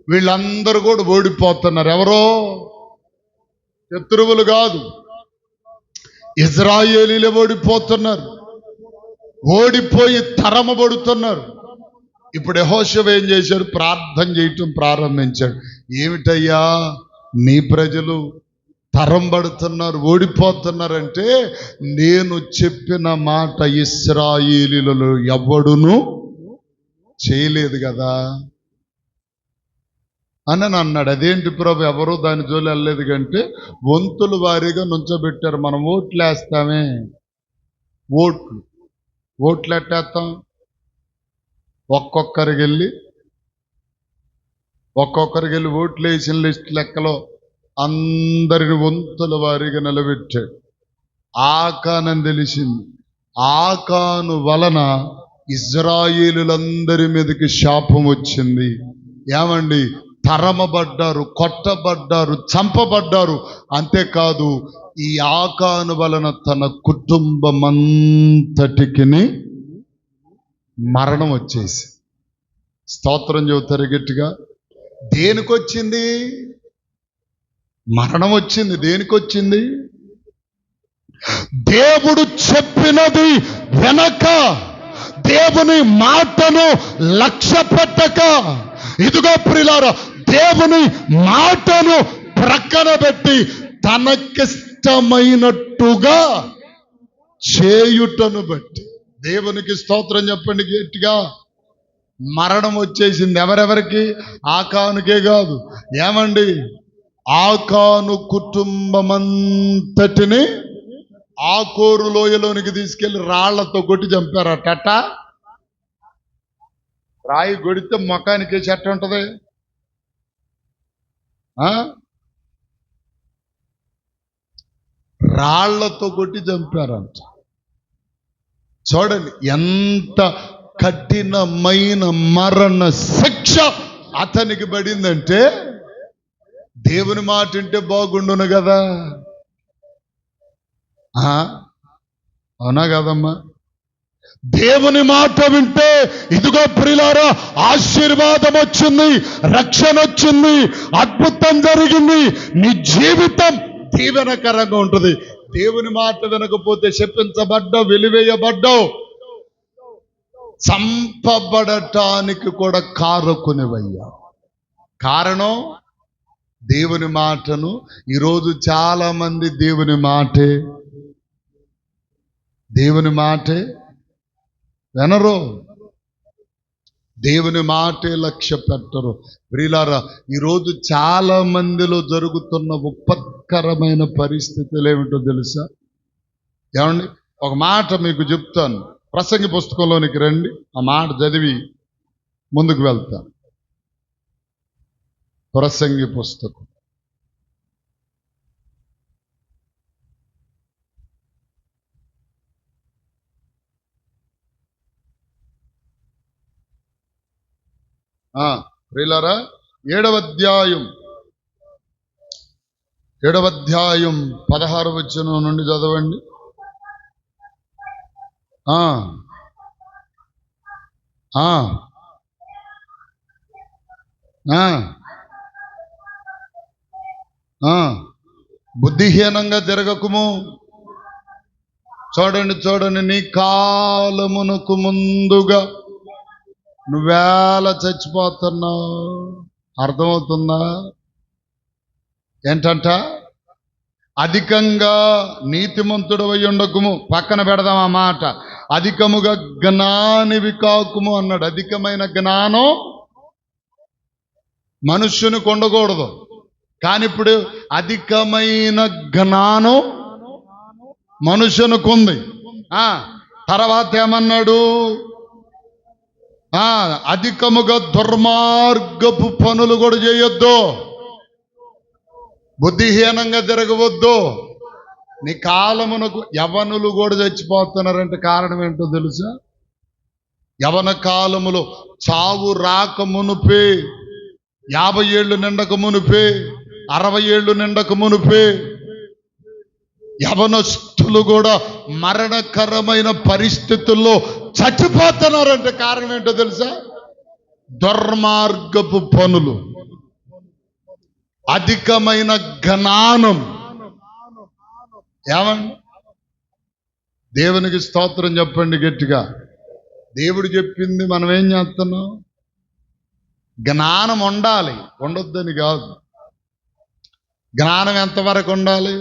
వీళ్ళందరూ కూడా ఓడిపోతున్నారు. ఎవరో శత్రువులు కాదు, ఇశ్రాయేలీలే ఓడిపోతున్నారు. ఓడిపోయి తరమబడుతున్నారు. ఇప్పుడు యెహోషువ ఏం చేశాడు? ప్రార్థన చేయటం ప్రారంభించాడు. ఏమిటయ్యా, నీ ప్రజలు తరంబడుతున్నారు, ఓడిపోతున్నారంటే నేను చెప్పిన మాట ఇశ్రాయేలీయులలో ఎవడును చేయలేదు కదా అని అన్నాడు. అదేంటి ప్రభు, ఎవరు దాని జోలి వెళ్ళలేదు కంటే వంతుల వారీగా నుంచోబెట్టారు. మనం ఓట్లు వేస్తామే, ఓట్లు ఎట్టేస్తాం? ఒక్కొక్కరికి వెళ్ళి ఓట్లు వేసిన లిస్ట్ లెక్కలో అందరిని వంతుల వారీగా నిలబెట్టాడు. ఆకానని తెలిసింది. ఆకాను వలన ఇశ్రాయేలులందరి మీదకి శాపం వచ్చింది. ఏమండి, తరమబడ్డారు, కొట్టబడ్డారు, చంపబడ్డారు. అంతేకాదు, ఈ ఆకాను వలన తన కుటుంబమంతటికి మరణం వచ్చేసి. స్తోత్రం చెబుతారు గట్టిగా. దేనికొచ్చింది? మరణం వచ్చింది. దేనికొచ్చింది? దేవుడు చెప్పినది వెనక, దేవుని మాటను లక్ష్య పెట్టక, ఇదిగో ప్రియులారా, దేవుని మాటను ప్రక్కన పెట్టి తనకిష్టమైనట్టుగా చేయుటను బట్టి. దేవునికి స్తోత్రం చెప్పండి గట్టిగా. మరణం వచ్చేసింది. ఎవరెవరికి? ఆకానుకే కాదు. ఏమండి, ఆకాను కుటుంబమంతటిని ఆకోరు లోయలోనికి తీసుకెళ్లి రాళ్లతో కొట్టి చంపారట. రాయి కొడితే మొఖానికి చెట్టు ఉంటది. రాళ్లతో కొట్టి చంపారంట. చూడండి, ఎంత కఠినమైన మరణ శిక్ష అతనికి పడిందంటే, దేవుని మాట వింటే బాగుండును కదా. అవునా కదమ్మా? దేవుని మాట వింటే ఇదిగో ప్రియులారా, ఆశీర్వాదం వచ్చింది, రక్షణ వచ్చింది, అద్భుతం జరిగింది, నీ జీవితం దీవెనకరంగా ఉంటుంది. దేవుని మాట వినకపోతే శపించబడ్డావు, వెలివేయబడ్డావు, చంపబడటానికి కూడా కారకునివయ్యా. కారణం దేవుని మాటను ఈరోజు చాలా మంది దేవుని మాటే వినరు, దేవుని మాటే లక్ష్య పెట్టరు. ప్రియులారా, ఈరోజు చాలా మందిలో జరుగుతున్న ఉపత్కరమైన పరిస్థితులు ఏమిటో తెలుసా? ఏమండి, ఒక మాట మీకు చెప్తాను. ప్రసంగి పుస్తకంలోనికి రండి, ఆ మాట చదివి ముందుకు వెళ్తాను. ప్రసంగి పుస్తకం ప్రియులారా, 7వ అధ్యాయం 16వ వచనం నుండి చదవండి. బుద్ధిహీనంగా తిరగకుము. చూడండి, నీ కాలమునకు ముందుగా నువ్వేళ చచ్చిపోతున్నావు. అర్థమవుతుందా? ఏంటంట? అధికంగా నీతిమంతుడు అయి ఉండకుము. పక్కన పెడదాం ఆ మాట. అధికముగా జ్ఞానివి కాకుము అన్నాడు. అధికమైన జ్ఞానం మనుష్యునికి ఉండకూడదు, కానీ ఇప్పుడు అధికమైన జ్ఞానం మనుష్యునికి ఉంది. తర్వాత ఏమన్నాడు? అధికముగా దుర్మార్గపు పనులు కూడా చేయొద్దు, బుద్ధిహీనంగా తిరగవద్దు. నీ కాలమునకు యవనులు కూడా చచ్చిపోతున్నారంటే కారణం ఏంటో తెలుసా? యవన కాలములో చావు రాక మునుపే, 50 ఏళ్ళు నిండక మునుపే, 60 ఏళ్ళు నిండక మునుపే యవనస్తులు కూడా మరణకరమైన పరిస్థితుల్లో చచ్చిపోతున్నారంటే కారణం ఏంటో తెలుసా? దుర్మార్గపు పనులు, అధికమైన జ్ఞానం. ఏమండి, దేవునికి స్తోత్రం చెప్పండి గట్టిగా. దేవుడు చెప్పింది మనం ఏం చేస్తున్నాం? జ్ఞానం ఉండాలి, ఉండొద్దని కాదు. జ్ఞానం ఎంతవరకు ఉండాలి?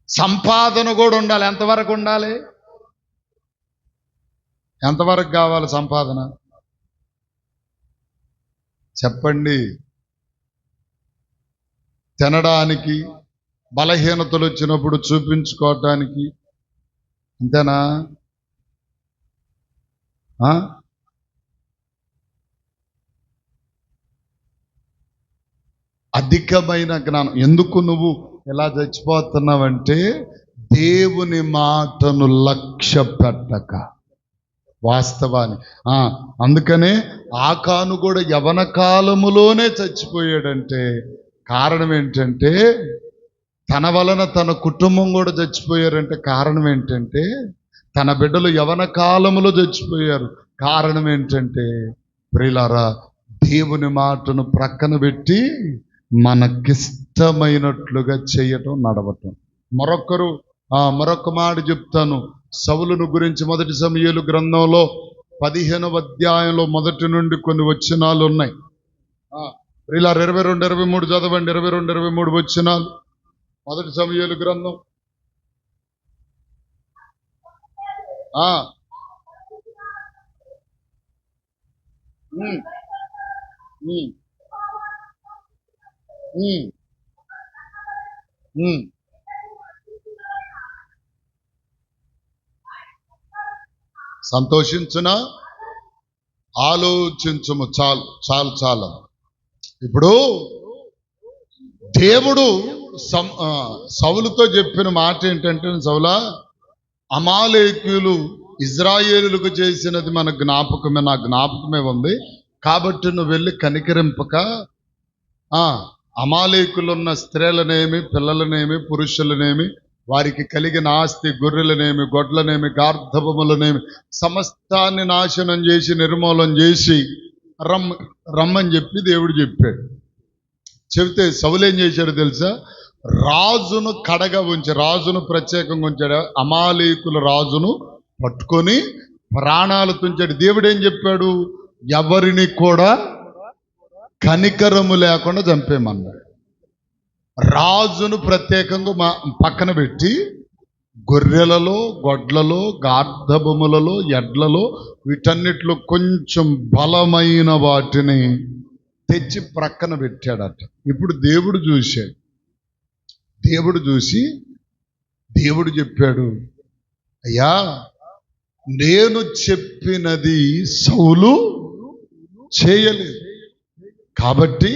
సంపాదన కూడా ఉండాలి. ఎంతవరకు ఉండాలి? ఎంతవరకు కావాలి సంపాదన? చెప్పండి. తినడానికి, బలహీనతలు వచ్చినప్పుడు చూపించుకోవటానికి, అంతేనా? అధికమైన జ్ఞానం. ఎందుకు నువ్వు ఎలా చచ్చిపోతున్నావంటే దేవుని మాటను లక్ష్య పెట్టక. వాస్తవాన్ని అందుకనే ఆకాను కూడా యవన కాలములోనే చచ్చిపోయాడంటే కారణం ఏంటంటే, తన వలన తన కుటుంబం కూడా చచ్చిపోయారంటే కారణం ఏంటంటే, తన బిడ్డలు యవన కాలములో చచ్చిపోయారు. కారణం ఏంటంటే, ప్రియులారా, దేవుని మాటను ప్రక్కన పెట్టి మనకిష్టమైనట్లుగా చేయటం, నడవటం. మరొక మాట చెప్తాను. సౌలును గురించి 1 సమూయేలు గ్రంథంలో 15వ అధ్యాయంలో మొదటి నుండి కొన్ని వచనాలు ఉన్నాయి. ఇలా 22, 23 చదవండి. 22, 23 వచనాలు 1 సమూయేలు గ్రంథం. సంతోషించునా, ఆలోచించుము. చాలు. ఇప్పుడు దేవుడు సౌలుతో చెప్పిన మాట ఏంటంటే, సౌలా, అమాలేకీయులు ఇజ్రాయేలులకు చేసినది నా జ్ఞాపకమే ఉంది. కాబట్టి నువ్వు వెళ్ళి కనికరింపక అమాలేకులున్న స్త్రీలనేమి, పిల్లలనేమి, పురుషులనేమి వారికి కలిగిన ఆస్తి, గొర్రెలనేమి, గొడ్లనేమి, గార్ధబములనేమి సమస్తాన్ని నాశనం చేసి నిర్మూలన చేసి రమ్మని చెప్పి దేవుడు చెప్పాడు. చెబితే సౌలు ఏం చేశాడు తెలుసా? రాజును కడగా ఉంచి, రాజును ప్రత్యేకంగా ఉంచాడు. అమాలేకుల రాజును పట్టుకొని ప్రాణాలు తుంచాడు. దేవుడు ఏం చెప్పాడు? ఎవరిని కూడా కనికరము లేకుండా చంపేమన్నాడు. రాజును ప్రత్యేకంగా పక్కన పెట్టి గొర్రెలలో, గొడ్లలో, గార్ధబములలో, ఎడ్లలో వీటన్నిటిలో కొంచెం బలమైన వాటిని తెచ్చి ప్రక్కన పెట్టాడట. ఇప్పుడు దేవుడు చూశాడు. దేవుడు చూసి దేవుడు చెప్పాడు, అయ్యా నేను చెప్పినది సౌలు చేయలేదు, కాబట్టి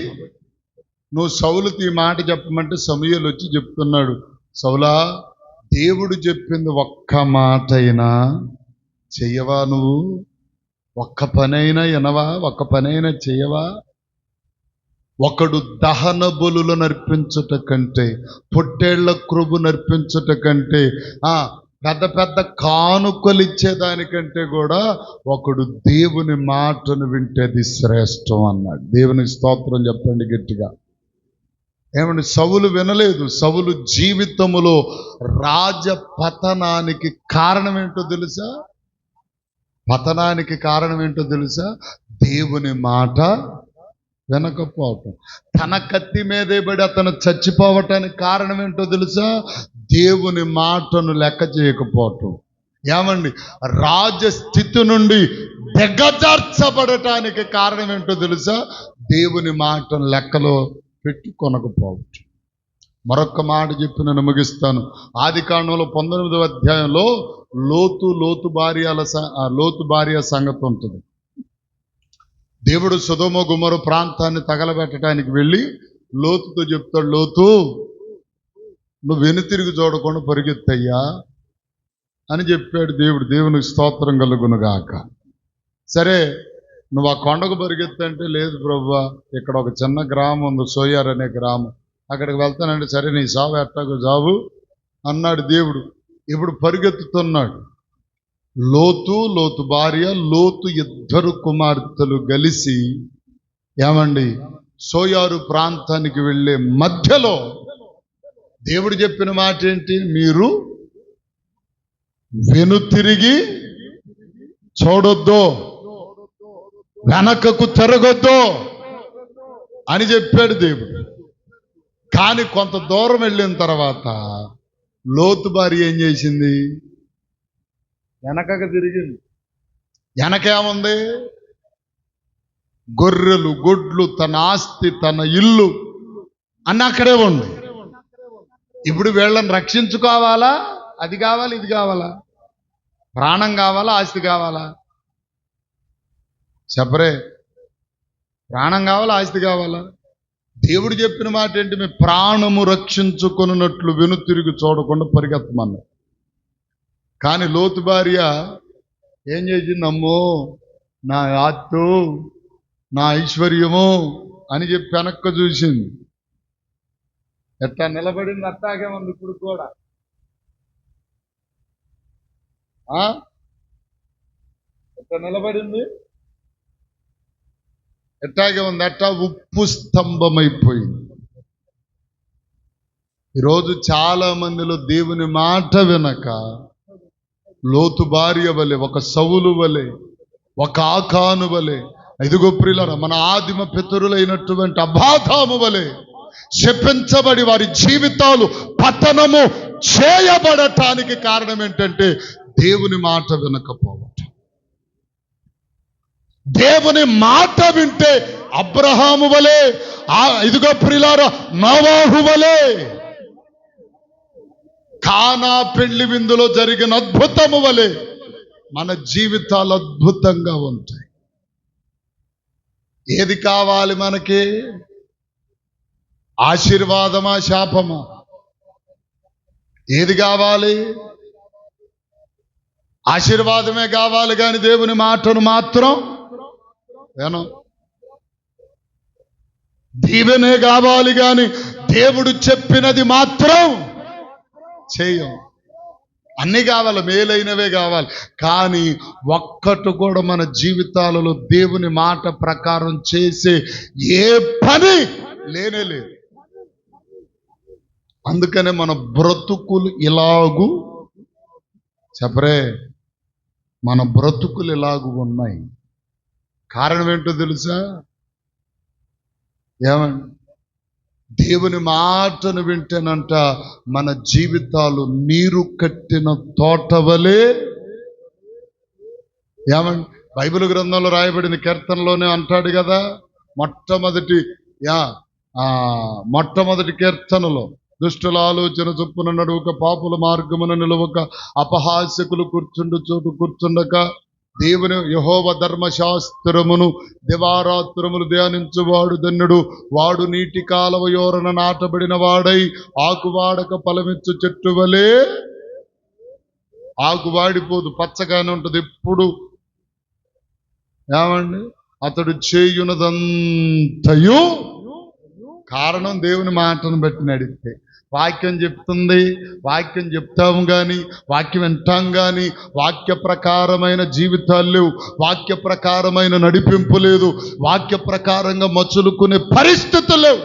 నువ్వు సౌలుకి ఈ మాట చెప్పమంటే సమూయేలు వచ్చి చెప్తున్నాడు, సౌలా దేవుడు చెప్పింది ఒక్క మాట అయినా చెయ్యవా? నువ్వు ఒక్క పనైనా వినవా? ఒక్క పనైనా చెయ్యవా? ఒకడు దహన బలులు నర్పించుట కంటే, పొట్టేళ్ల కృబు నర్పించుట కంటే, పెద్ద పెద్ద కానుకలు ఇచ్చేదానికంటే కూడా ఒకడు దేవుని మాటను వింటేది శ్రేష్టం అన్నాడు. దేవుని స్తోత్రం చెప్పండి గట్టిగా. ఏమండి, సౌలు వినలేదు. సౌలు జీవితములో రాజ పతనానికి కారణం ఏంటో తెలుసా? పతనానికి కారణం ఏంటో తెలుసా? దేవుని మాట వినకపోవటం. తన కత్తి మీదే పడి అతను చచ్చిపోవటానికి కారణం ఏంటో తెలుసా? దేవుని మాటను లెక్క చేయకపోవటం. ఏమండి, రాజస్థితి నుండి దిగజార్చబడటానికి కారణం ఏంటో తెలుసా? దేవుని మాటను లెక్కలో పెట్టుకొనకపోవటం. మరొక మాట చెప్పి నేను ముగిస్తాను. ఆదికాండంలో 19వ అధ్యాయంలో లోతు భార్య సంగతి ఉంటుంది. దేవుడు సొదొమ గొమొర ప్రాంతాన్ని తగలబెట్టడానికి వెళ్ళి లోతుతో చెప్తాడు, లోతు నువ్వు వెనుతిరిగి చూడకుండా పరిగెత్తయ్యా అని చెప్పాడు దేవుడు. దేవునికి స్తోత్రం కలుగునుగాక. సరే, నువ్వు ఆ కొండకు పరిగెత్తంటే, లేదు ప్రభువా, ఇక్కడ ఒక చిన్న గ్రామం ఉంది, సోయార్ అనే గ్రామం, అక్కడికి వెళ్తానంటే, సరే నీ సావు ఎట్టాగో జావు అన్నాడు దేవుడు. ఇప్పుడు పరిగెత్తుతున్నాడు. లోతు భార్య, లోతు ఇద్దరు కుమార్తెలు కలిసి ఏమండి సోయారు ప్రాంతానికి వెళ్ళే మధ్యలో దేవుడు చెప్పిన మాట ఏంటి? మీరు వెనుతిరిగి చూడొద్దు, వెనకకు తిరగొద్దు అని చెప్పాడు దేవుడు. కానీ కొంత దూరం వెళ్ళిన తర్వాత లోతు భార్య ఏం చేసింది? వెనకకు తిరిగింది. వెనకేముంది? గొర్రెలు, గొడ్లు, తన ఆస్తి, తన ఇల్లు అన్నీ అక్కడే ఉంది. ఇప్పుడు వీళ్ళని రక్షించుకోవాలా? అది కావాలి, ఇది కావాలా? ప్రాణం కావాలా, ఆస్తి కావాలా? చెప్పరే, ప్రాణం కావాలా, ఆస్తి కావాలా? దేవుడు చెప్పిన మాట ఏంటి? మీ ప్రాణము రక్షించుకున్నట్లు వెనుతిరిగి చూడకుండా పరిగెత్తమన్నారు. కానీ లోతు భార్య ఏం చేసింది? అమ్మో, నా ఆత్తు, నా ఐశ్వర్యము అని చెప్పి వెనక్కు చూసింది. ఎట్లా నిలబడింది? అట్టాగే ఉంది ఇప్పుడు కూడా. ఎట్లా నిలబడింది? ఎట్టాగే ఉంది. అట్టా ఉప్పు స్తంభమైపోయింది. ఈరోజు చాలా మందిలో దేవుని మాట వినక లోతు భార్య వలె, ఒక సౌలు వలె, ఒక ఆకాను వలె, ఇదిగో ప్రియులారా, మన ఆదిమ పితరులైనటువంటి అబాధాము వలె శపించబడి వారి జీవితాలు పతనము చేయబడటానికి కారణం ఏంటంటే దేవుని మాట వినకపోవటం. దేవుని మాట వింటే అబ్రహాము వలె, ఇదిగో ప్రియులారా, నోవాహు వలె కానా పెళ్లి విందులో జరిగిన అద్భుతము వలె మన జీవితాలు అద్భుతంగా ఉంటాయి. ఏది కావాలి మనకి? ఆశీర్వాదమా, శాపమా? ఏది కావాలి? ఆశీర్వాదమే కావాలి, కానీ దేవుని మాటను మాత్రం ఏనో దీవెనే కావాలి, కానీ దేవుడు చెప్పినది మాత్రం చేయం. అన్నీ కావాలి, మేలైనవే కావాలి, కానీ ఒక్కటి కూడా మన జీవితాలలో దేవుని మాట ప్రకారం చేసే ఏ పని లేనే లేదు. అందుకనే మన బ్రతుకులు ఇలాగూ చెప్పరే, మన బ్రతుకులు ఇలాగూ ఉన్నాయి. కారణం ఏంటో తెలుసా? ఏమండి, దేవుని మాటను వింటేనంట మన జీవితాలు నీరు కట్టిన తోటవలే. ఏమండి, బైబిల్ గ్రంథంలో రాయబడిన కీర్తనలోనే అంటాడు కదా, మొట్టమొదటి కీర్తనలో, దుష్టుల ఆలోచన చొప్పున నడువక, పాపుల మార్గమున నిలవక, అపహాస్యకులు కూర్చుండు చోటు కూర్చుండక, దేవుని యెహోవా ధర్మశాస్త్రమును దివారాత్రములు ధ్యానించువాడు ధన్యుడు. వాడు నీటి కాలవ యోరన నాటబడిన వాడై ఆకువాడక ఫలమిచ్చు చెట్టు వలె. ఆకు వాడిపోదు, పచ్చగానే ఉంటుంది ఎప్పుడు. ఏమండి, అతడు చేయునదంతయు కారణం దేవుని మాటను బట్టి నడిస్తే. వాక్యం చెప్తుంది, వాక్యం చెప్తాము కానీ, వాక్యం వింటాం కానీ, వాక్య ప్రకారమైన జీవితాలు లేవు, వాక్య ప్రకారమైన నడిపింపు లేదు, వాక్య ప్రకారంగా మచులుకునే పరిస్థితులు లేవు.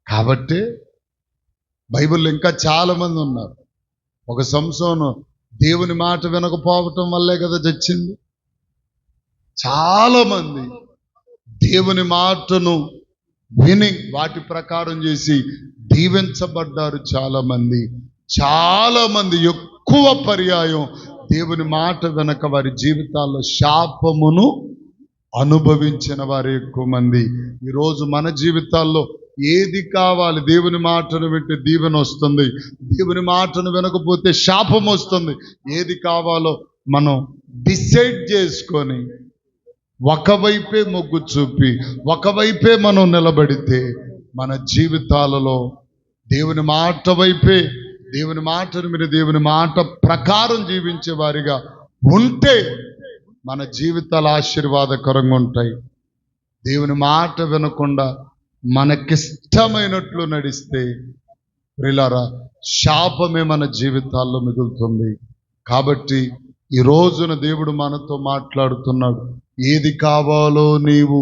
కాబట్టి బైబిల్లో ఇంకా చాలా మంది ఉన్నారు. ఒక సంసోను దేవుని మాట వినకపోవటం వల్లే కదా చచ్చింది. చాలా మంది దేవుని మాటను విని వాటి ప్రకారం చేసి దీవించబడ్డారు. చాలా మంది ఎక్కువ పర్యాయం దేవుని మాట వెనక వారి జీవితాల్లో శాపమును అనుభవించిన వారు ఎక్కువ మంది. ఈరోజు మన జీవితాల్లో ఏది కావాలి? దేవుని మాటను వింటే దీవెన వస్తుంది, దేవుని మాటను వినకపోతే శాపం వస్తుంది. ఏది కావాలో మనం డిసైడ్ చేసుకొని ఒకవైపే మొగ్గు చూపి ఒకవైపే మనం నిలబడితే మన జీవితాలలో దేవుని మాట వైపే, దేవుని మాటను మీరు దేవుని మాట ప్రకారం జీవించే వారిగా ఉంటే మన జీవితాలు ఆశీర్వాదకరంగా ఉంటాయి. దేవుని మాట వినకుండా మనకిష్టమైనట్లు నడిస్తే ప్రియులారా శాపమే మన జీవితాల్లో మిగులుతుంది. కాబట్టి ఈ రోజున దేవుడు మనతో మాట్లాడుతున్నాడు. ఏది కావాలో నీవు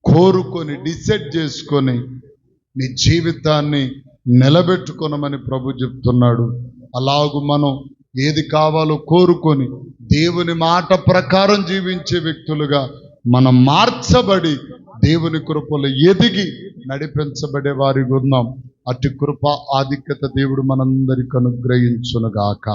కోరుకొని డిసైడ్ చేసుకొని నీ జీవితాన్ని నిలబెట్టుకొనమని ప్రభు చెప్తున్నాడు. అలాగూ మనం ఏది కావాలో కోరుకొని దేవుని మాట ప్రకారం జీవించే వ్యక్తులుగా మనం మార్చబడి దేవుని కృపలో ఎదిగి నడిపించబడే వారిగా ఉన్నాం. అటు కృప ఆధిక్యత దేవుడు మనందరికీ అనుగ్రహించునుగాక.